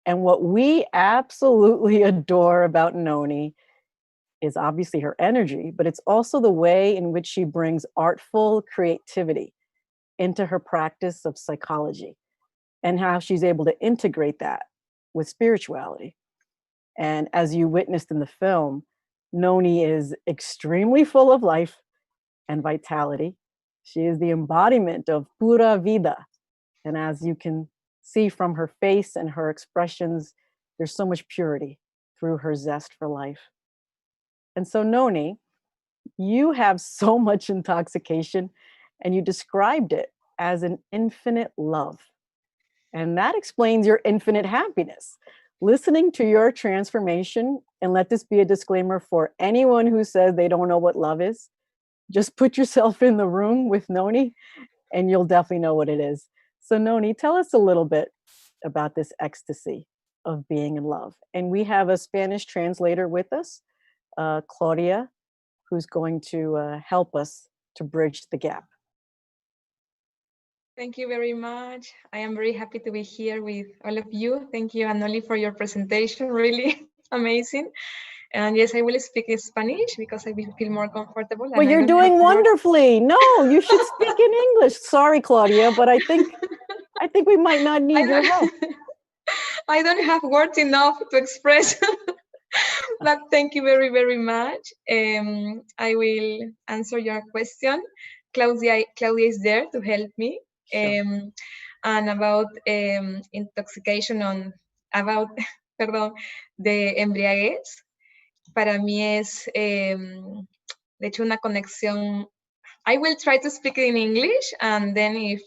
And what we absolutely adore about Noni is obviously her energy, but it's also the way in which she brings artful creativity into her practice of psychology and how she's able to integrate that with spirituality. And as you witnessed in the film, Noni is extremely full of life and vitality. She is the embodiment of pura vida. And as you can see from her face and her expressions, there's so much purity through her zest for life. And so Noni, you have so much intoxication and you described it as an infinite love. And that explains your infinite happiness. Listening to your transformation, and let this be a disclaimer for anyone who says they don't know what love is, just put yourself in the room with Noni and you'll definitely know what it is. So Noni, tell us a little bit about this ecstasy of being in love. And we have a Spanish translator with us, Claudia, who's going to help us to bridge the gap. Thank you very much. I am very happy to be here with all of you. Thank you, Anoli, for your presentation. Really amazing. And yes, I will speak Spanish because I will feel more comfortable. Well, you're doing wonderfully. No, you should speak in English. Sorry, Claudia, but I think we might not need your help. I don't have words enough to express. But thank you very, very much. I will answer your question. Claudia is there to help me. Sure. And about intoxication about, perdón, de embriaguez, para mí es, de hecho, una conexión. I will try to speak in English, and then if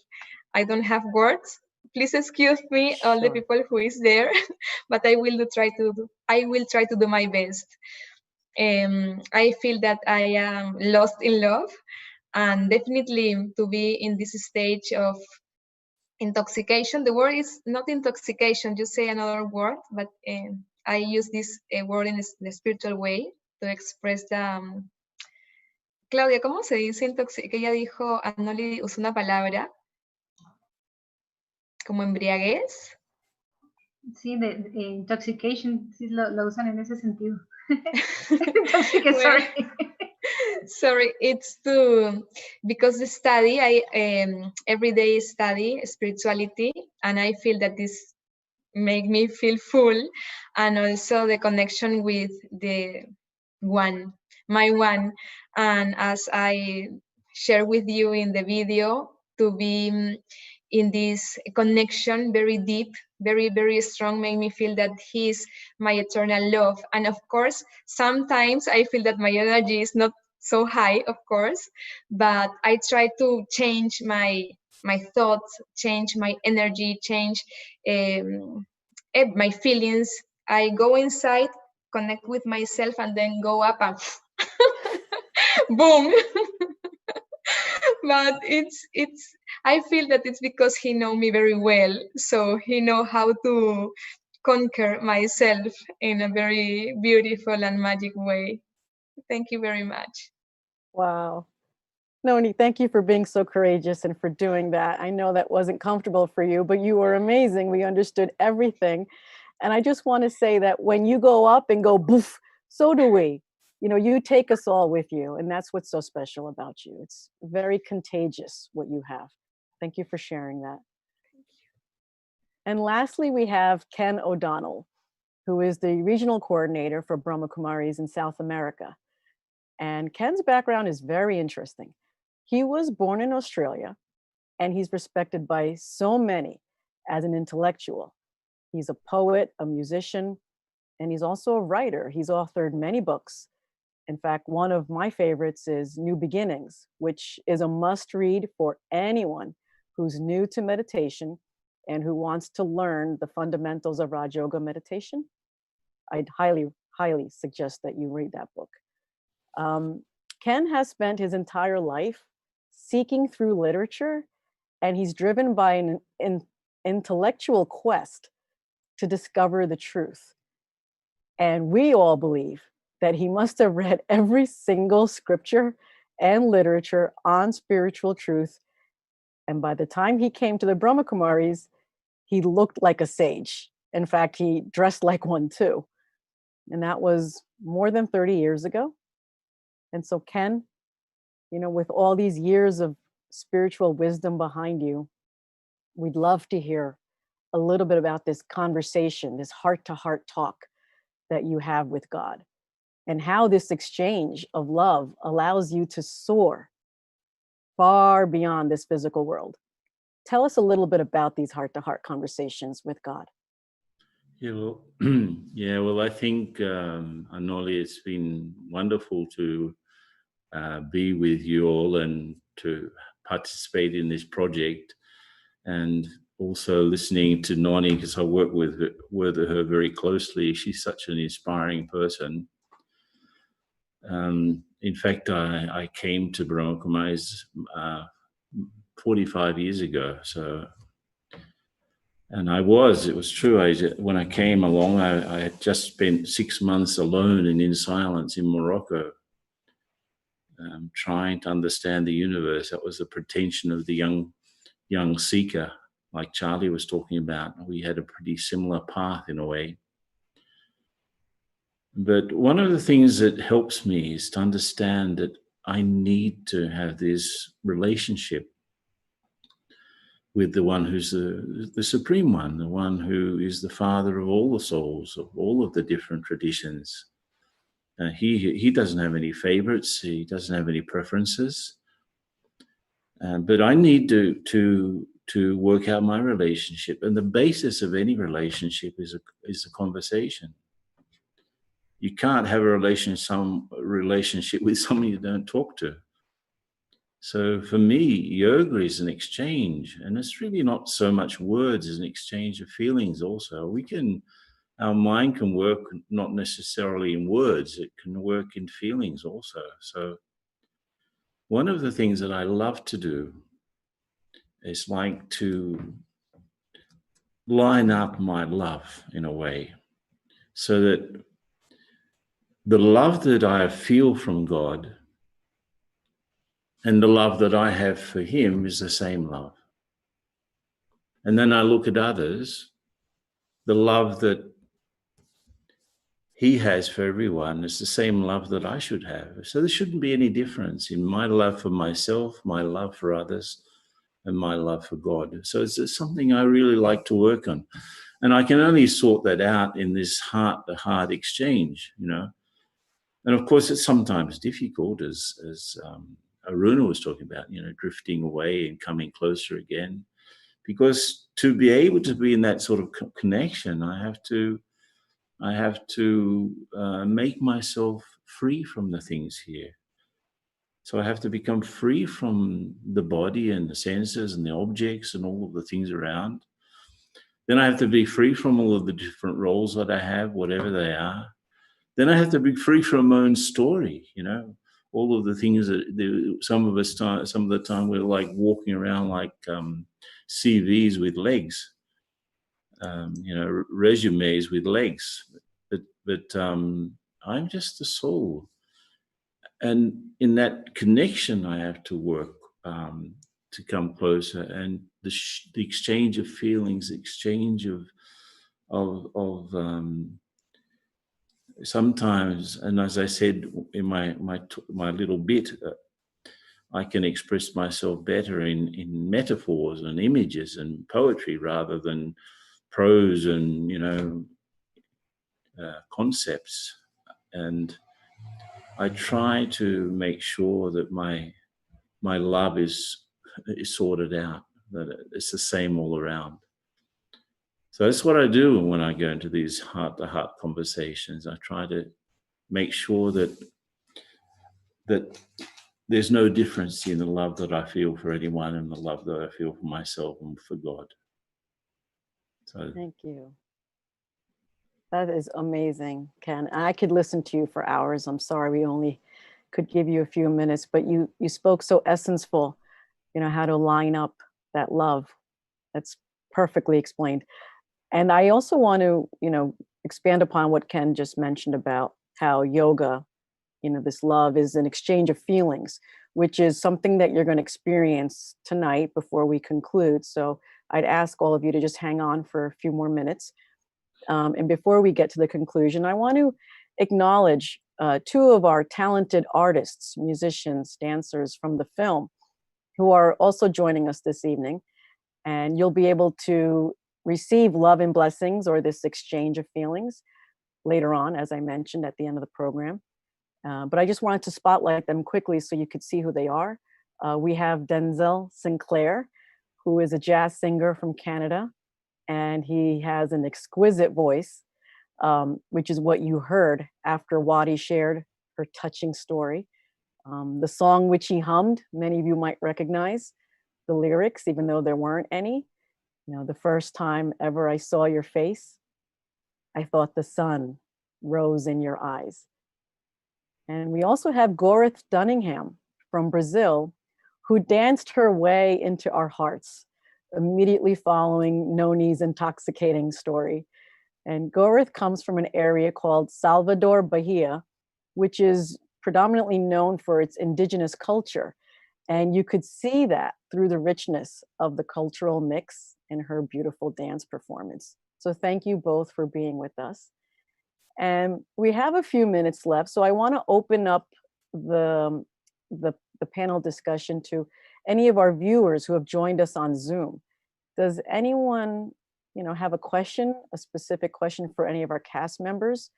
I don't have words, please excuse me, all the people who is there, but I will try to do my best. I feel that I am lost in love, and definitely to be in this stage of intoxication. The word is not intoxication, you say another word, but I use this word in the spiritual way to express the... Claudia, ¿cómo se dice que ella dijo, Anoli usó una palabra como embriaguez? Sí, de intoxication, sí lo usan en ese sentido. Well, sorry, it's because the study, I every day study spirituality, and I feel that this make me feel full, and also the connection with the one, my one, and as I share with you in the video, to be in this connection very deep, very, very strong, make me feel that he's my eternal love. And of course, sometimes I feel that my energy is not so high, of course, but I try to change my thoughts, change my energy, change my feelings. I go inside, connect with myself, and then go up and boom. But it's I feel that it's because he know me very well, so he know how to conquer myself in a very beautiful and magic way. Thank you very much. Wow. Noni, thank you for being so courageous and for doing that. I know that wasn't comfortable for you, but you were amazing. We understood everything. And I just want to say that when you go up and go boof, so do we. You know, you take us all with you. And that's what's so special about you. It's very contagious what you have. Thank you for sharing that. And lastly, we have Ken O'Donnell. who is the regional coordinator for Brahma Kumaris in South America. And Ken's background is very interesting. He was born in Australia, and he's respected by so many as an intellectual. He's a poet, a musician, and he's also a writer. He's authored many books. In fact, one of my favorites is New Beginnings, which is a must read for anyone who's new to meditation and who wants to learn the fundamentals of Raja Yoga meditation. I'd highly, highly suggest that you read that book. Ken has spent his entire life seeking through literature, and he's driven by an intellectual quest to discover the truth. And we all believe that he must have read every single scripture and literature on spiritual truth. And by the time he came to the Brahma Kumaris, he looked like a sage. In fact, he dressed like one too. And that was more than 30 years ago. And so Ken, with all these years of spiritual wisdom behind you, we'd love to hear a little bit about this conversation, this heart-to-heart talk that you have with God, and how this exchange of love allows you to soar far beyond this physical world. Tell us a little bit about these heart-to-heart conversations with God. Yeah, well, I think, Anoli, it's been wonderful to be with you all and to participate in this project, and also listening to Noni, because I work with her very closely. She's such an inspiring person. In fact, I came to Brahma Kumaris 45 years ago. So, and it was true. When I came along, I had just spent 6 months alone and in silence in Morocco, trying to understand the universe. That was the pretension of the young seeker, like Charlie was talking about. We had a pretty similar path in a way. But one of the things that helps me is to understand that I need to have this relationship with the one who's the Supreme One, the one who is the father of all the souls, of all of the different traditions. He doesn't have any favorites. He doesn't have any preferences. But I need to work out my relationship. And the basis of any relationship is a conversation. You can't have a relationship with someone you don't talk to. So for me, yoga is an exchange, and it's really not so much words as an exchange of feelings also. Our mind can work not necessarily in words, it can work in feelings also. So one of the things that I love to do is like to line up my love in a way, so that the love that I feel from God and the love that I have for him is the same love. And then I look at others, the love that he has for everyone is the same love that I should have. So there shouldn't be any difference in my love for myself, my love for others, and my love for God. So it's something I really like to work on. And I can only sort that out in this heart-to-heart exchange, And of course, it's sometimes difficult, as Aruna was talking about, drifting away and coming closer again. Because to be able to be in that sort of connection, I have to make myself free from the things here. So I have to become free from the body and the senses and the objects and all of the things around. Then I have to be free from all of the different roles that I have, whatever they are. Then I have to be free from my own story, all of the things that some of the time we're like walking around like CVs with legs, resumes with legs. But I'm just the soul. And in that connection, I have to work to come closer. And the exchange of feelings, the exchange of sometimes, and as I said in my little bit, I can express myself better in metaphors and images and poetry rather than prose and concepts, and I try to make sure that my love is sorted out, that it's the same all around. So that's what I do when I go into these heart-to-heart conversations. I try to make sure that there's no difference in the love that I feel for anyone and the love that I feel for myself and for God. So thank you. That is amazing, Ken. I could listen to you for hours. I'm sorry we only could give you a few minutes, but you spoke so essential, how to line up that love. That's perfectly explained. And I also want to, expand upon what Ken just mentioned about how yoga, this love is an exchange of feelings, which is something that you're going to experience tonight before we conclude. So I'd ask all of you to just hang on for a few more minutes. And before we get to the conclusion, I want to acknowledge two of our talented artists, musicians, dancers from the film, who are also joining us this evening. And you'll be able to receive love and blessings, or this exchange of feelings, later on, as I mentioned at the end of the program. But I just wanted to spotlight them quickly so you could see who they are. We have Denzel Sinclair, who is a jazz singer from Canada, and he has an exquisite voice, which is what you heard after Wadi shared her touching story. The song which he hummed, many of you might recognize the lyrics, even though there weren't any. The first time ever I saw your face, I thought the sun rose in your eyes. And we also have Gorith Dunningham from Brazil, who danced her way into our hearts, immediately following Noni's intoxicating story. And Gorith comes from an area called Salvador Bahia, which is predominantly known for its indigenous culture. And you could see that through the richness of the cultural mix in her beautiful dance performance. So thank you both for being with us. And we have a few minutes left, so I want to open up the panel discussion to any of our viewers who have joined us on Zoom. Does anyone, have a question, a specific question for any of our cast members?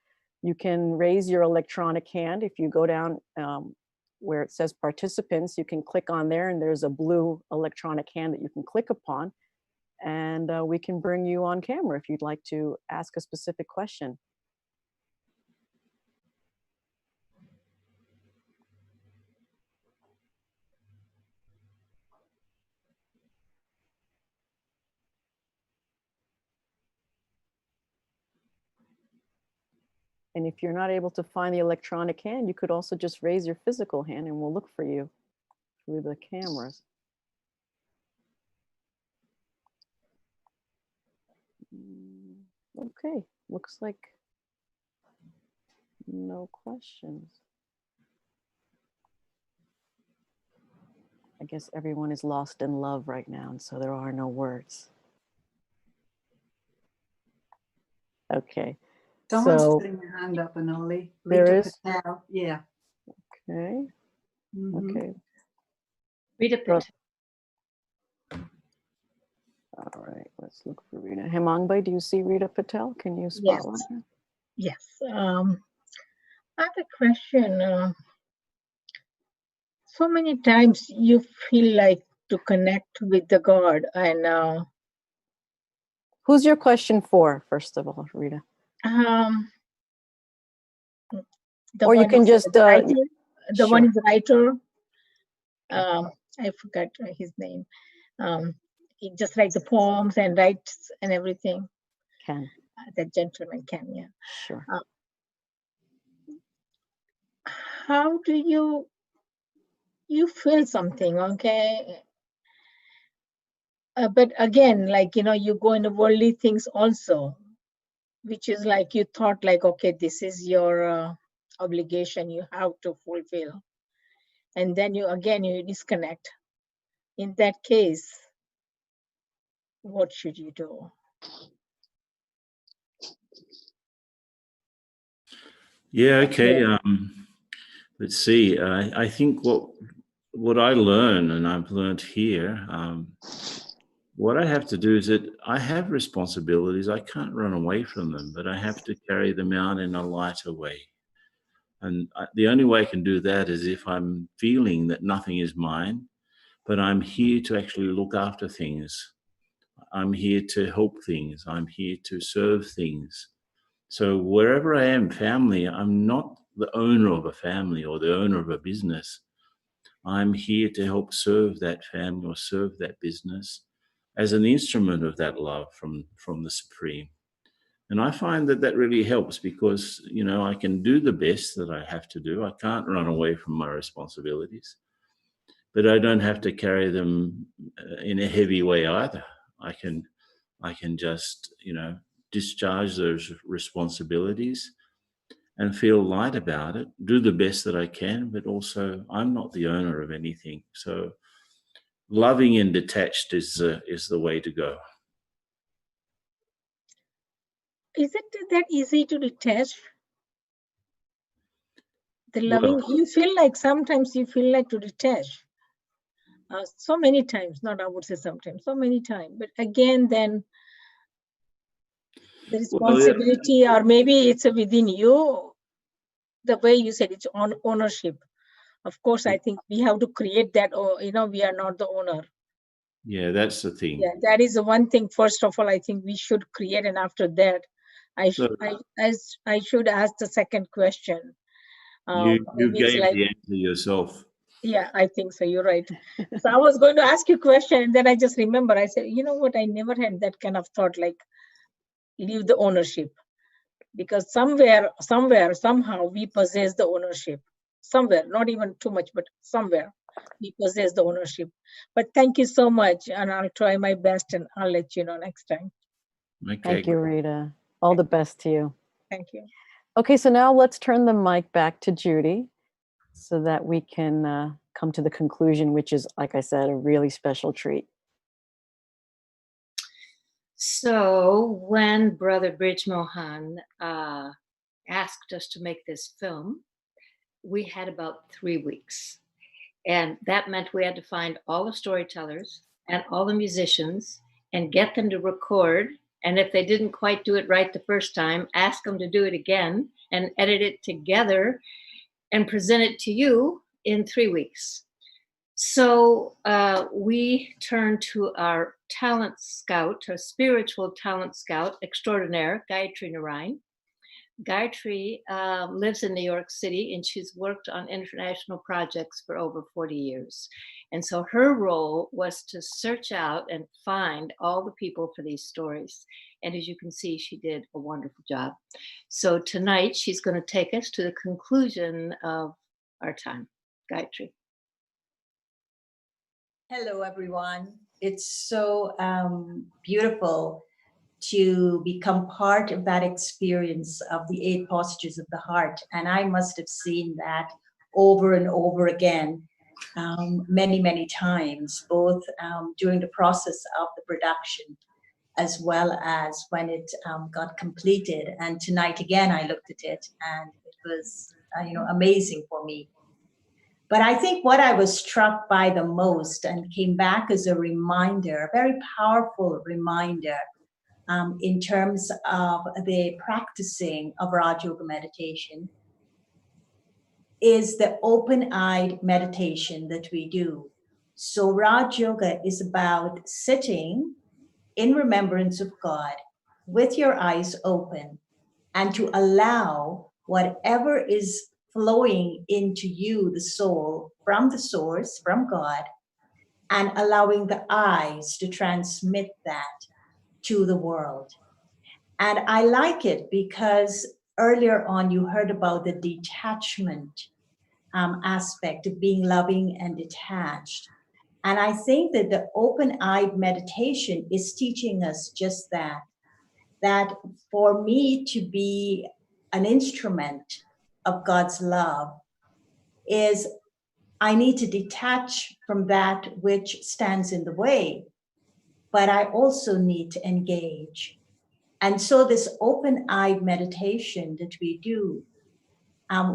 You can raise your electronic hand. If you go down where it says participants, you can click on there, and there's a blue electronic hand that you can click upon, and we can bring you on camera if you'd like to ask a specific question. And if you're not able to find the electronic hand, you could also just raise your physical hand and we'll look for you through the cameras. Okay, looks like no questions. I guess everyone is lost in love right now, and so there are no words. Okay. Someone's putting their hand up, Anoli. There is? Patel. Yeah. Okay. Okay. Rita Patel. All right, let's look for Rita. Hemangbai, do you see Rita Patel? Can you spotlight her? Yes. I have a question. So many times you feel like to connect with the God, and who's your question for, first of all, Rita? Or you can just the one is the writer. I forgot his name. He just writes the poems and writes and everything. Ken. That gentleman Ken, yeah. Sure. How do you feel something, okay? But again, like, you go into worldly things also, which is like you thought like, okay, this is your obligation you have to fulfill. And then you disconnect. In that case, what should you do? yeah, okay. Let's see. I think what I learn, and I've learned here, what I have to do is that I have responsibilities. I can't run away from them, but I have to carry them out in a lighter way. And the only way I can do that is if I'm feeling that nothing is mine, but I'm here to actually look after things. I'm here to help things. I'm here to serve things. So wherever I am, family, I'm not the owner of a family or the owner of a business. I'm here to help serve that family or serve that business as an instrument of that love from the Supreme. And I find that that really helps because, I can do the best that I have to do. I can't run away from my responsibilities, but I don't have to carry them in a heavy way either. I can just, discharge those responsibilities and feel light about it, do the best that I can, but also I'm not the owner of anything. So loving and detached is the way to go. Is it that easy to detach? The loving, you feel like sometimes you feel like to detach. So many times, not I would say sometimes, so many times. But again, then the responsibility, or maybe it's within you, the way you said it's on ownership. Of course, I think we have to create that, or we are not the owner. Yeah, that's the thing. Yeah, that is the one thing. First of all, I think we should create, and after that, I should ask the second question. You gave like, the answer yourself. Yeah, I think so. You're right. So I was going to ask you a question, and then I just remember. I said, you know what? I never had that kind of thought, like leave the ownership, because somewhere, somehow we possess the ownership. Somewhere, not even too much, but somewhere we possess the ownership. But thank you so much, and I'll try my best, and I'll let you know next time. Okay. Thank you, Rita. All the best to you. Thank you. Okay, so now let's turn the mic back to Judy so that we can come to the conclusion, which is, like I said, a really special treat. So when Brother Bridge Mohan asked us to make this film, we had about 3 weeks. And that meant we had to find all the storytellers and all the musicians and get them to record. And if they didn't quite do it right the first time, ask them to do it again and edit it together and present it to you in 3 weeks. So we turned to our talent scout, our spiritual talent scout extraordinaire, Gayatri Narayan. Gayatri lives in New York City, and she's worked on international projects for over 40 years. And so her role was to search out and find all the people for these stories. And as you can see, she did a wonderful job. So tonight, she's going to take us to the conclusion of our time. Gayatri. Hello, everyone. It's so beautiful to become part of that experience of the 8 postures of the heart. And I must have seen that over and over again, many, many times, both during the process of the production, as well as when it got completed. And tonight, again, I looked at it, and it was, amazing for me. But I think what I was struck by the most and came back as a reminder, a very powerful reminder, in terms of the practicing of Raja Yoga meditation, is the open-eyed meditation that we do. So Raja Yoga is about sitting in remembrance of God with your eyes open, and to allow whatever is flowing into you, the soul, from the source, from God, and allowing the eyes to transmit that to the world. And I like it because earlier on you heard about the detachment aspect of being loving and detached. And I think that the open-eyed meditation is teaching us just that for me to be an instrument of God's love is I need to detach from that which stands in the way, but I also need to engage. And so this open-eyed meditation that we do,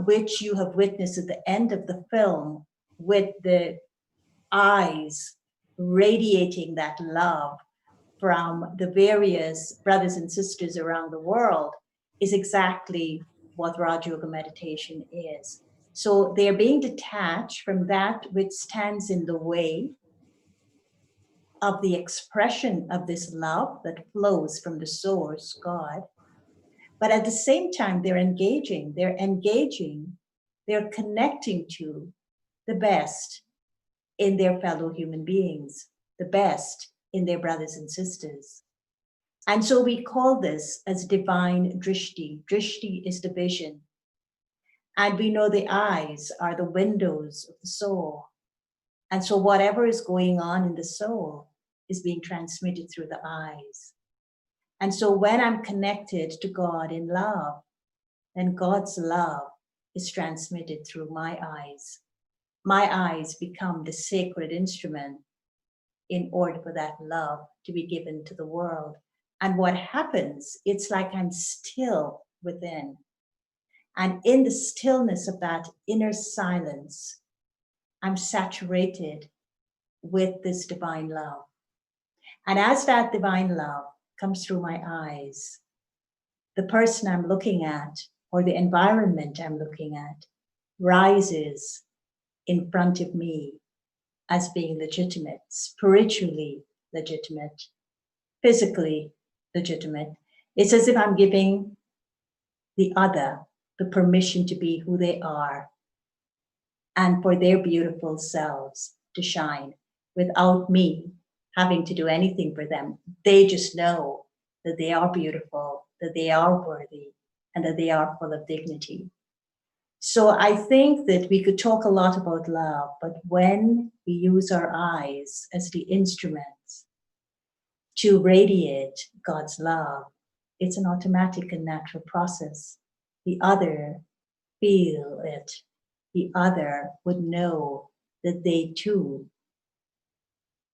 which you have witnessed at the end of the film, with the eyes radiating that love from the various brothers and sisters around the world is exactly what Raja Yoga meditation is. So they're being detached from that which stands in the way of the expression of this love that flows from the source, God. But at the same time, they're engaging, they're connecting to the best in their fellow human beings, the best in their brothers and sisters. And so we call this as divine drishti. Drishti is the vision. And we know the eyes are the windows of the soul. And so whatever is going on in the soul is being transmitted through the eyes. And so when I'm connected to God in love, then God's love is transmitted through my eyes. My eyes become the sacred instrument in order for that love to be given to the world. And what happens, it's like I'm still within. And in the stillness of that inner silence, I'm saturated with this divine love. And as that divine love comes through my eyes, the person I'm looking at or the environment I'm looking at rises in front of me as being legitimate, spiritually legitimate, physically legitimate. It's as if I'm giving the other the permission to be who they are and for their beautiful selves to shine without me having to do anything for them. They just know that they are beautiful, that they are worthy, and that they are full of dignity. So I think that we could talk a lot about love, but when we use our eyes as the instruments to radiate God's love, it's an automatic and natural process. The other feel it. The other would know that they too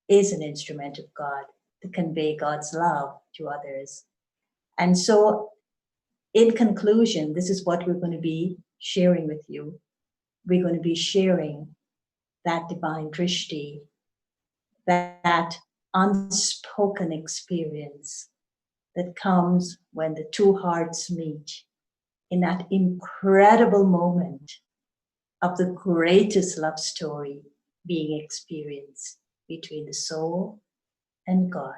is an instrument of God to convey God's love to others. And so in conclusion, this is what we're going to be sharing with you. We're going to be sharing that divine drishti, that unspoken experience that comes when the two hearts meet in that incredible moment of the greatest love story being experienced between the soul and God.